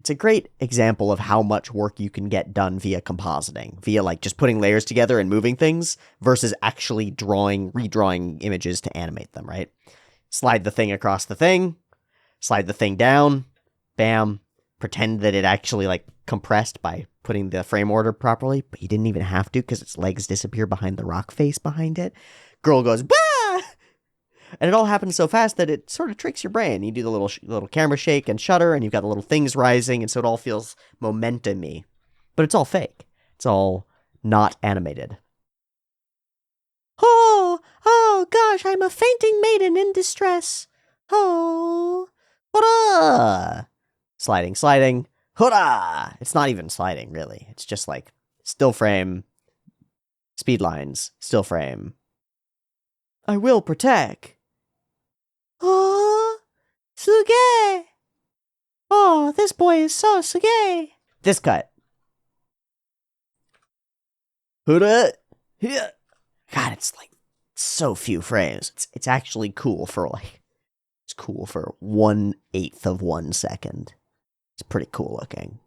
a great example of how much work you can get done via compositing, via, like, just putting layers together and moving things versus actually redrawing images to animate them, right? Slide the thing across the thing, slide the thing down, bam, pretend that it actually, like, compressed by putting the frame order properly, but you didn't even have to because its legs disappear behind the rock face behind it. Girl goes, bah! And it all happens so fast that it sort of tricks your brain. You do the little camera shake and shutter, and you've got the little things rising, and so it all feels momentum-y. but it's all fake. It's all not animated. Oh gosh, I'm a fainting maiden in distress. Oh, hurrah! Sliding, hurrah! It's not even sliding, really. It's just like still frame, speed lines, still frame. I will protect. Oh, suge! Oh, this boy is so suge! This cut. Hurrah! Yeah. God, it's like so few frames. It's actually cool for like, it's cool for 1/8 of 1 second. It's pretty cool looking.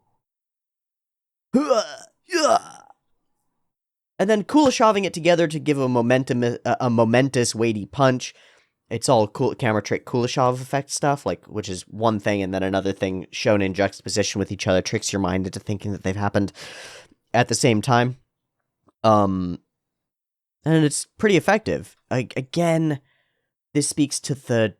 And then Kuleshoving it together to give a momentous weighty punch. It's all cool camera trick Kuleshov effect stuff, like, which is one thing, and then another thing shown in juxtaposition with each other tricks your mind into thinking that they've happened at the same time. And it's pretty effective. Again, this speaks to the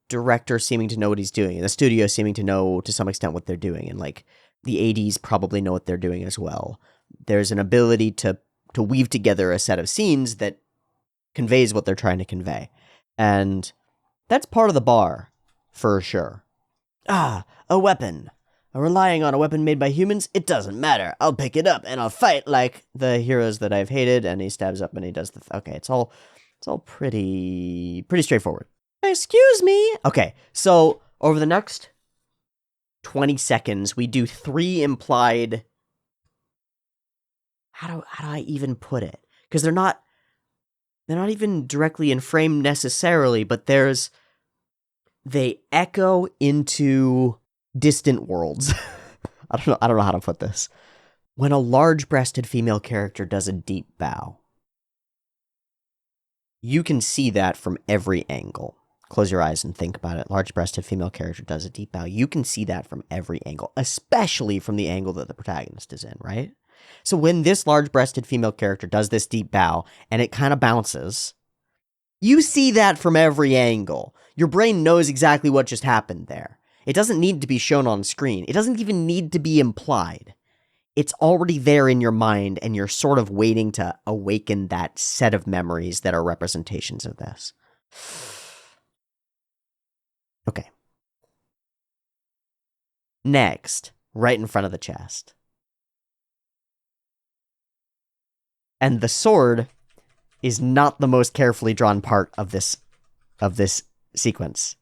director seeming to know what he's doing, and the studio seeming to know to some extent what they're doing, and like the ADs probably know what they're doing as well. There's an ability to weave together a set of scenes that conveys what they're trying to convey, and that's part of the bar for sure. A weapon. Relying on a weapon made by humans, it doesn't matter. I'll pick it up and I'll fight like the heroes that I've hated. And he stabs up and he does the. Okay, it's all pretty straightforward. Excuse me. Okay, so over the next 20 seconds, we do 3 implied. How do I even put it? Because they're not even directly in frame necessarily, but they echo into distant worlds. I don't know how to put this. When a large-breasted female character does a deep bow, you can see that from every angle. Close your eyes and think about it. Large-breasted female character does a deep bow. You can see that from every angle, especially from the angle that the protagonist is in, right? So when this large-breasted female character does this deep bow, and it kind of bounces, you see that from every angle. Your brain knows exactly what just happened there. It doesn't need to be shown on screen. It doesn't even need to be implied. It's already there in your mind, and you're sort of waiting to awaken that set of memories that are representations of this. Okay. Next, right in front of the chest. And the sword is not the most carefully drawn part of this sequence.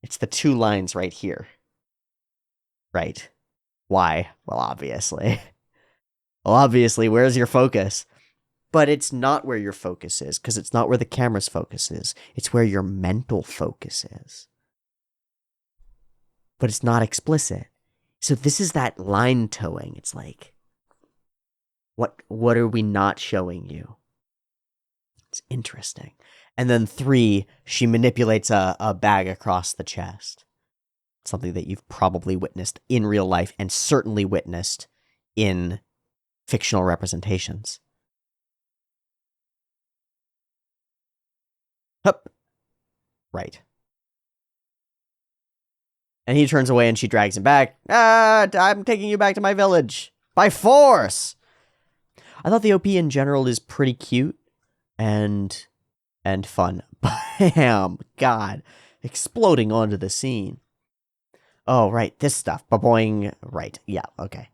It's the 2 lines right here. Right. Why? Well, obviously. Where's your focus? But it's not where your focus is, because it's not where the camera's focus is. It's where your mental focus is. But it's not explicit. So this is that line towing. It's like, what are we not showing you? It's interesting. And then 3, she manipulates a bag across the chest. Something that you've probably witnessed in real life and certainly witnessed in fictional representations. Hup. Right. And he turns away and she drags him back. I'm taking you back to my village. By force! I thought the OP in general is pretty cute and fun. Bam! God. Exploding onto the scene. Oh, right. This stuff. Ba-boing. Right. Yeah. Okay.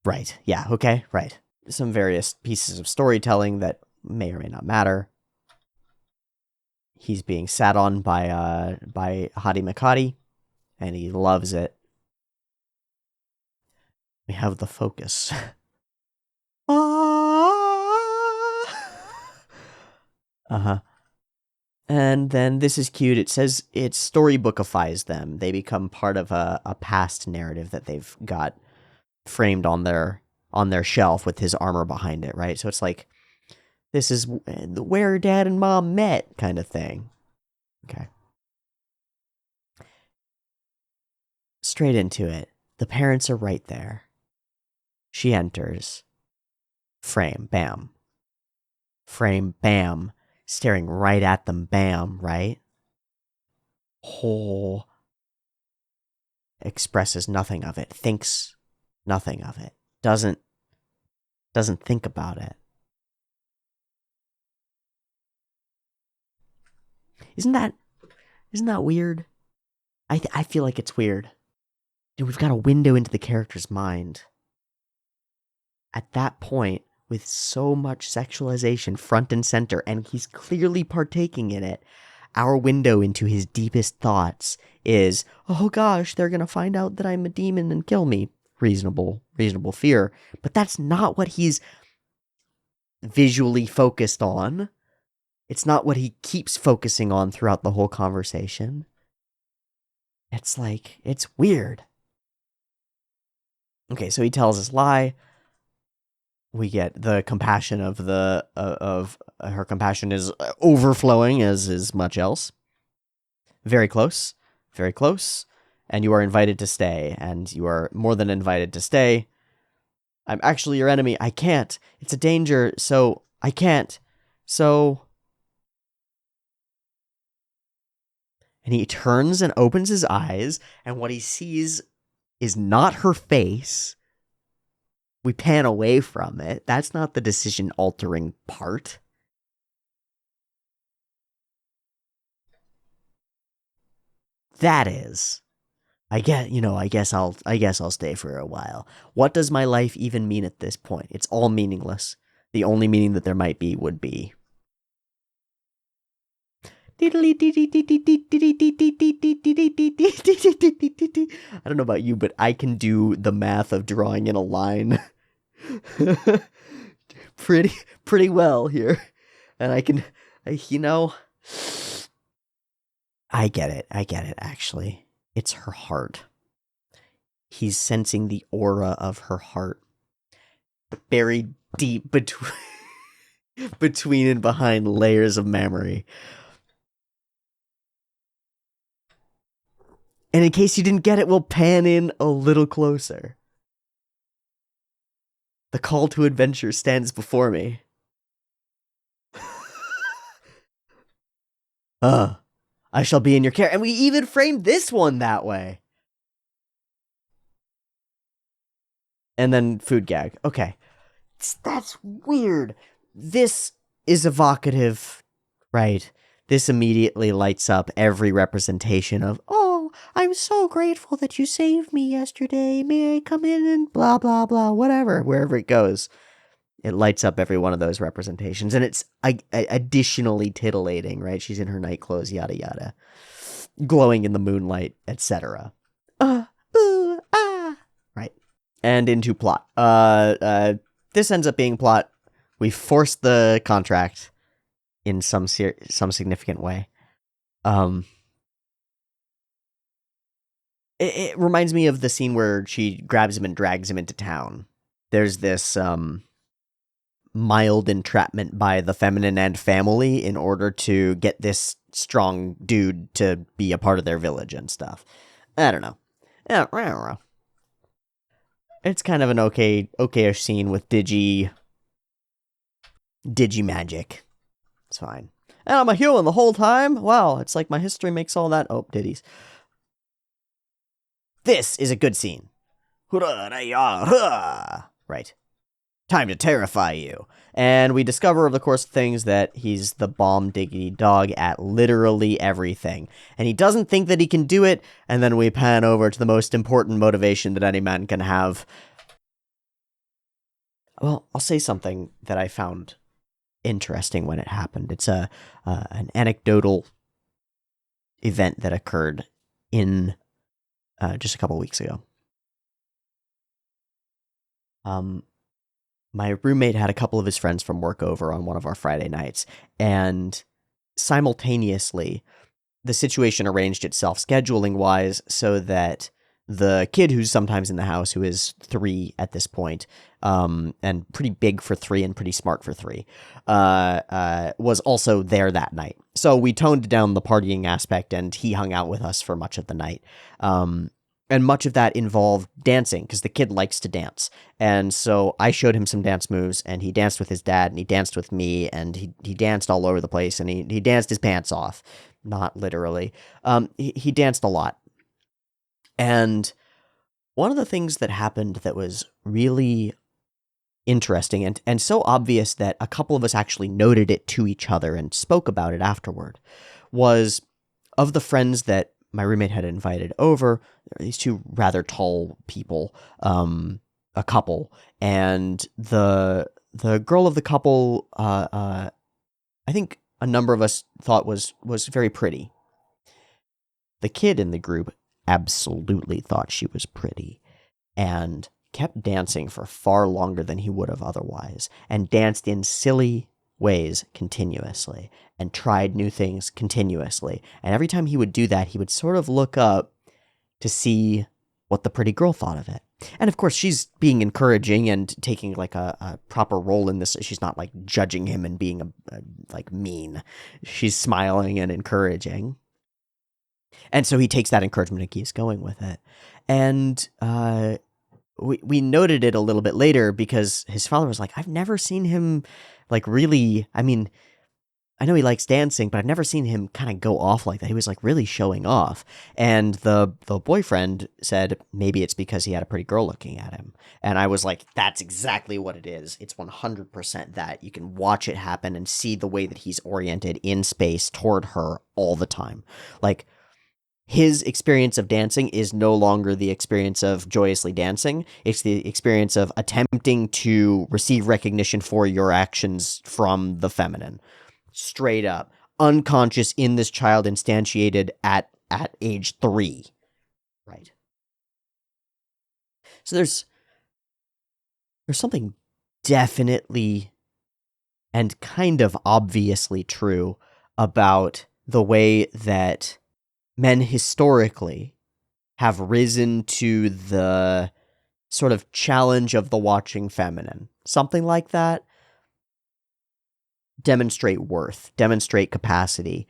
Right. Yeah. Okay. Right. Some various pieces of storytelling that may or may not matter. He's being sat on by Hadi Makati, and he loves it. We have the focus. Uh-huh. And then this is cute. It says it storybookifies them. They become part of a past narrative that they've got framed on their shelf with his armor behind it, right? So it's like, this is where Dad and Mom met kind of thing. Okay. Straight into it. The parents are right there. She enters. Frame, bam. Frame, bam. Staring right at them, bam, right? Oh. expresses nothing of it, thinks nothing of it, doesn't think about it. Isn't that weird? I feel like it's weird. We've got a window into the character's mind. At that point, with so much sexualization front and center, and he's clearly partaking in it, our window into his deepest thoughts is, oh gosh, they're gonna find out that I'm a demon and kill me. Reasonable fear. But that's not what he's visually focused on. It's not what he keeps focusing on throughout the whole conversation. It's like, it's weird. Okay, so he tells us lie. We get the compassion of her compassion is overflowing as is much else. Very close, and you are invited to stay, and you are more than invited to stay. I'm actually your enemy. I can't. It's a danger, so I can't. So... And he turns and opens his eyes, and what he sees is not her face. We pan away from it. That's not the decision-altering part. That is. I guess I'll stay for a while. What does my life even mean at this point? It's all meaningless. The only meaning that there might be would be... I don't know about you, but I can do the math of drawing in a line pretty well here. And I get it, actually. It's her heart. He's sensing the aura of her heart. Buried deep between and behind layers of memory. And in case you didn't get it, we'll pan in a little closer. The call to adventure stands before me. I shall be in your care. And we even framed this one that way. And then food gag. Okay. That's weird. This is evocative, right? This immediately lights up every representation of, oh, I'm so grateful that you saved me yesterday. May I come in and blah, blah, blah, whatever, wherever it goes. It lights up every one of those representations. And it's additionally titillating, right? She's in her night clothes, yada, yada. Glowing in the moonlight, etc. Right. And into plot. This ends up being plot. We forced the contract in some significant way. It reminds me of the scene where she grabs him and drags him into town. There's this mild entrapment by the feminine and family in order to get this strong dude to be a part of their village and stuff. I don't know. It's kind of an okay-ish scene with digi magic. It's fine. And I'm a human the whole time? Wow, it's like my history makes all that... Oh, ditties. This is a good scene. Right. Time to terrify you. And we discover, of the course of things, that he's the bomb diggity dog at literally everything. And he doesn't think that he can do it, and then we pan over to the most important motivation that any man can have. Well, I'll say something that I found interesting when it happened. It's an anecdotal event that occurred in just a couple weeks ago. My roommate had a couple of his friends from work over on one of our Friday nights, and simultaneously, the situation arranged itself scheduling-wise so that the kid who's sometimes in the house, who is 3 at this point, and pretty big for 3 and pretty smart for 3, was also there that night. So we toned down the partying aspect, and he hung out with us for much of the night. And much of that involved dancing, because the kid likes to dance. And so I showed him some dance moves, and he danced with his dad, and he danced with me, and he danced all over the place, and he danced his pants off. Not literally. He danced a lot. And one of the things that happened that was really interesting and so obvious that a couple of us actually noted it to each other and spoke about it afterward was, of the friends that my roommate had invited over, there were these two rather tall people, a couple, and the girl of the couple, I think a number of us thought was very pretty. The kid in the group absolutely thought she was pretty and kept dancing for far longer than he would have otherwise, and danced in silly ways continuously, and tried new things continuously. And every time he would do that, he would sort of look up to see what the pretty girl thought of it. And of course, she's being encouraging and taking like a proper role in this. She's not like judging him and being like mean. She's smiling and encouraging. And so he takes that encouragement and keeps going with it. And we noted it a little bit later because his father was like, I've never seen him like really, I mean, I know he likes dancing, but I've never seen him kind of go off like that. He was like really showing off. And the boyfriend said maybe it's because he had a pretty girl looking at him. And I was like, that's exactly what it is. It's 100% that. You can watch it happen and see the way that he's oriented in space toward her all the time. Like, his experience of dancing is no longer the experience of joyously dancing. It's the experience of attempting to receive recognition for your actions from the feminine. Straight up. Unconscious in this child instantiated at age 3. Right. So there's something definitely and kind of obviously true about the way that men historically have risen to the sort of challenge of the watching feminine. Something like that. Demonstrate worth, demonstrate capacity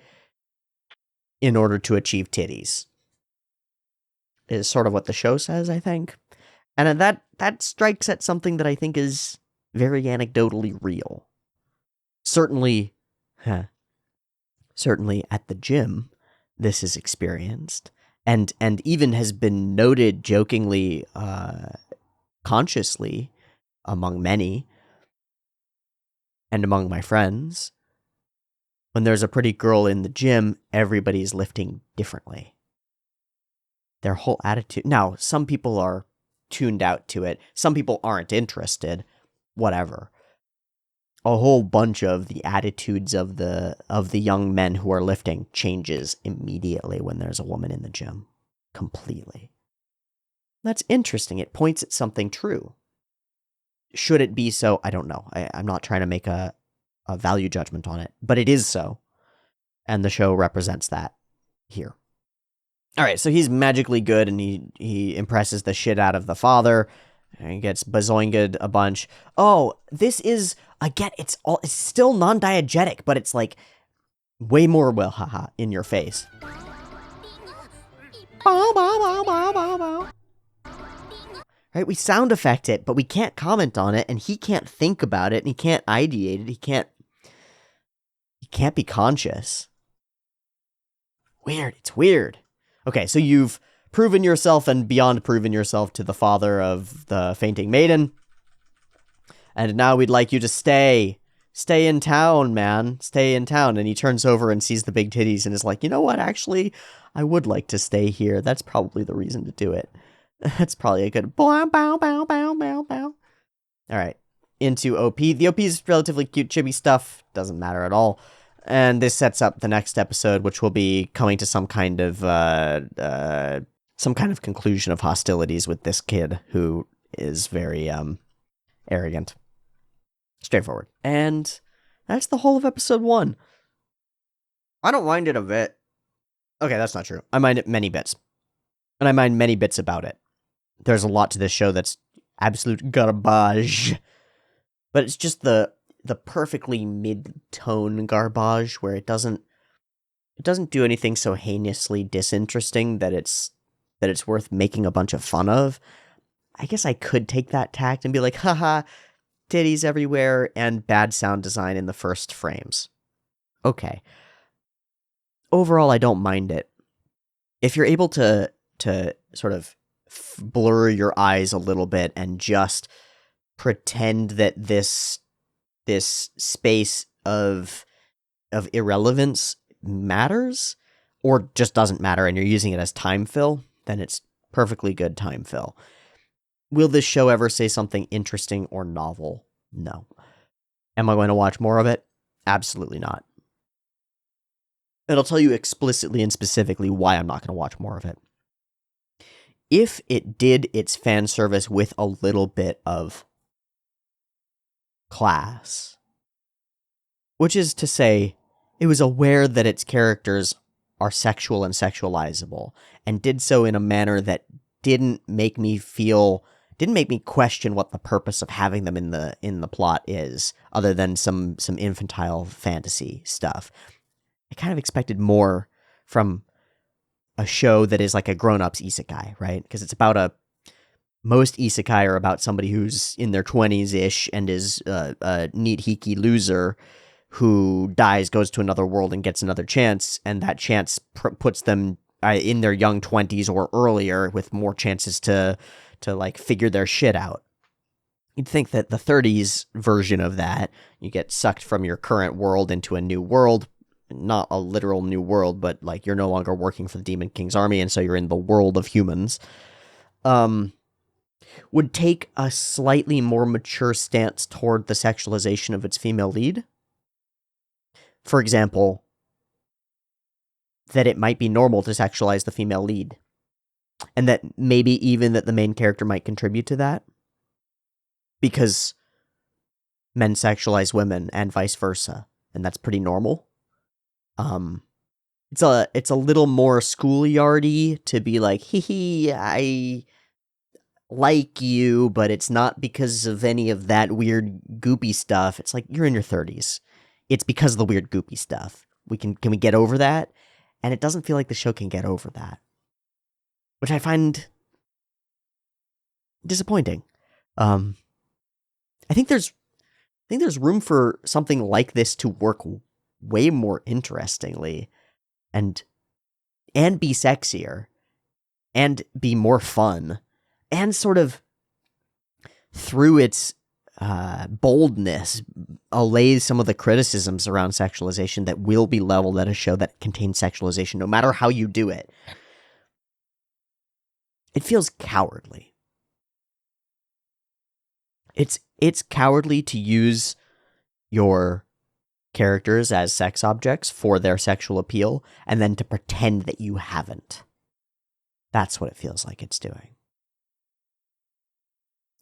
in order to achieve titties. Is sort of what the show says, I think. And that strikes at something that I think is very anecdotally real. Certainly at the gym, this is experienced, and even has been noted jokingly, consciously, among many, and among my friends. When there's a pretty girl in the gym, everybody's lifting differently. Their whole attitude. Now, some people are tuned out to it. Some people aren't interested. Whatever. A whole bunch of the attitudes of the young men who are lifting changes immediately when there's a woman in the gym. Completely. That's interesting. It points at something true. Should it be so? I don't know. I'm not trying to make a value judgment on it, but it is so. And the show represents that here. All right, so he's magically good, and he impresses the shit out of the father. And he gets bazoinged a bunch. Oh, this is, again, it's still non-diegetic, but it's like way more, well, haha, in your face. Right, we sound effect it, but we can't comment on it, and he can't think about it, and he can't ideate it. He can't be conscious. Weird, it's weird. Okay, so you've proven yourself and beyond proven yourself to the father of the fainting maiden. And now we'd like you to stay. Stay in town, man. Stay in town. And he turns over and sees the big titties and is like, you know what? Actually, I would like to stay here. That's probably the reason to do it. That's probably a good bow, bow, bow, bow, bow, bow. All right. Into OP. The OP is relatively cute, chibi stuff. Doesn't matter at all. And this sets up the next episode, which will be coming to some kind of conclusion of hostilities with this kid who is very arrogant. Straightforward. And that's the whole of episode 1. I don't mind it a bit. Okay, that's not true. I mind it many bits. And I mind many bits about it. There's a lot to this show that's absolute garbage. But it's just the perfectly mid-tone garbage where it doesn't do anything so heinously disinteresting that it's worth making a bunch of fun of. I guess I could take that tact and be like, haha, titties everywhere and bad sound design in the first frames. Okay. Overall, I don't mind it. If you're able to sort of blur your eyes a little bit and just pretend that this space of irrelevance matters or just doesn't matter and you're using it as time fill, then it's perfectly good time fill. Will this show ever say something interesting or novel? No. Am I going to watch more of it? Absolutely not. And I'll tell you explicitly and specifically why I'm not going to watch more of it. If it did its fan service with a little bit of class, which is to say, it was aware that its characters are sexual and sexualizable, and did so in a manner that didn't make me question what the purpose of having them in the plot is, other than some infantile fantasy stuff. I kind of expected more from a show that is like a grown-ups isekai, right? Because it's about most isekai are about somebody who's in their 20s-ish and is a neat hiki loser who dies, goes to another world, and gets another chance, and that chance puts them in their young 20s or earlier with more chances to like figure their shit out. You'd think that the 30s version of that, you get sucked from your current world into a new world, not a literal new world, but like you're no longer working for the Demon King's army, and so you're in the world of humans, would take a slightly more mature stance toward the sexualization of its female lead. For example, that it might be normal to sexualize the female lead, and that maybe even that the main character might contribute to that, because men sexualize women and vice versa, and that's pretty normal. It's a little more schoolyardy to be like, hee, I like you, but it's not because of any of that weird goopy stuff. It's like, you're in your 30s. It's because of the weird goopy stuff. Can we get over that? And it doesn't feel like the show can get over that, which I find disappointing. I think there's room for something like this to work way more interestingly and be sexier and be more fun and sort of through its boldness allays some of the criticisms around sexualization that will be leveled at a show that contains sexualization, no matter how you do it. It feels cowardly. It's cowardly to use your characters as sex objects for their sexual appeal and then to pretend that you haven't. That's what it feels like it's doing.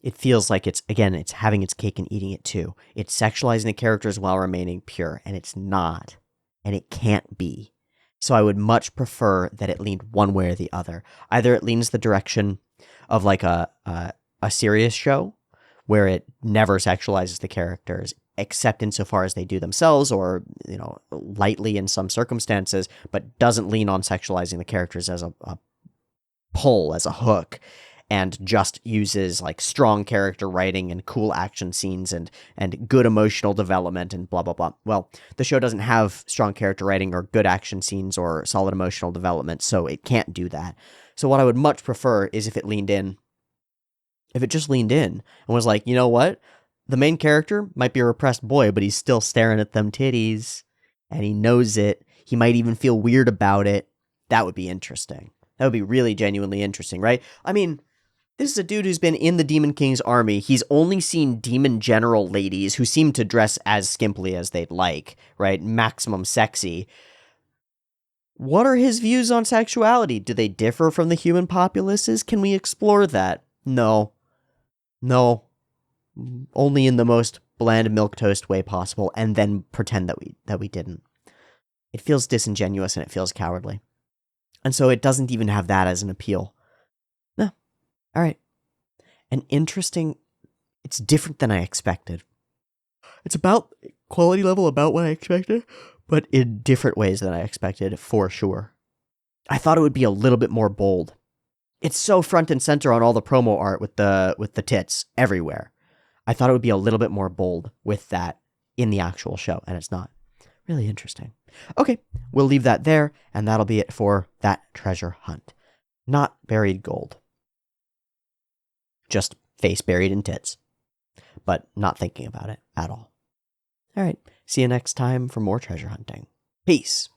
It feels like it's having its cake and eating it too. It's sexualizing the characters while remaining pure, and it's not. And it can't be. So I would much prefer that it leaned one way or the other. Either it leans the direction of like a serious show, where it never sexualizes the characters, except insofar as they do themselves, or, lightly in some circumstances, but doesn't lean on sexualizing the characters as a pull, as a hook, and just uses like strong character writing and cool action scenes and good emotional development and blah, blah, blah. Well, the show doesn't have strong character writing or good action scenes or solid emotional development, so it can't do that. So what I would much prefer is if it just leaned in and was like, you know what? The main character might be a repressed boy, but he's still staring at them titties, and he knows it. He might even feel weird about it. That would be interesting. That would be really genuinely interesting, right? I mean, this is a dude who's been in the Demon King's army. He's only seen demon general ladies who seem to dress as skimpily as they'd like, right? Maximum sexy. What are his views on sexuality? Do they differ from the human populaces? Can we explore that? No. Only in the most bland milquetoast way possible, and then pretend that we didn't. It feels disingenuous and it feels cowardly. And so it doesn't even have that as an appeal. No. All right. It's different than I expected. It's about quality level about what I expected, but in different ways than I expected, for sure. I thought it would be a little bit more bold. It's so front and center on all the promo art with the tits everywhere. I thought it would be a little bit more bold with that in the actual show, and it's not. Really interesting. Okay, we'll leave that there, and that'll be it for that treasure hunt. Not buried gold. Just face buried in tits. But not thinking about it at all. All right. See you next time for more treasure hunting. Peace.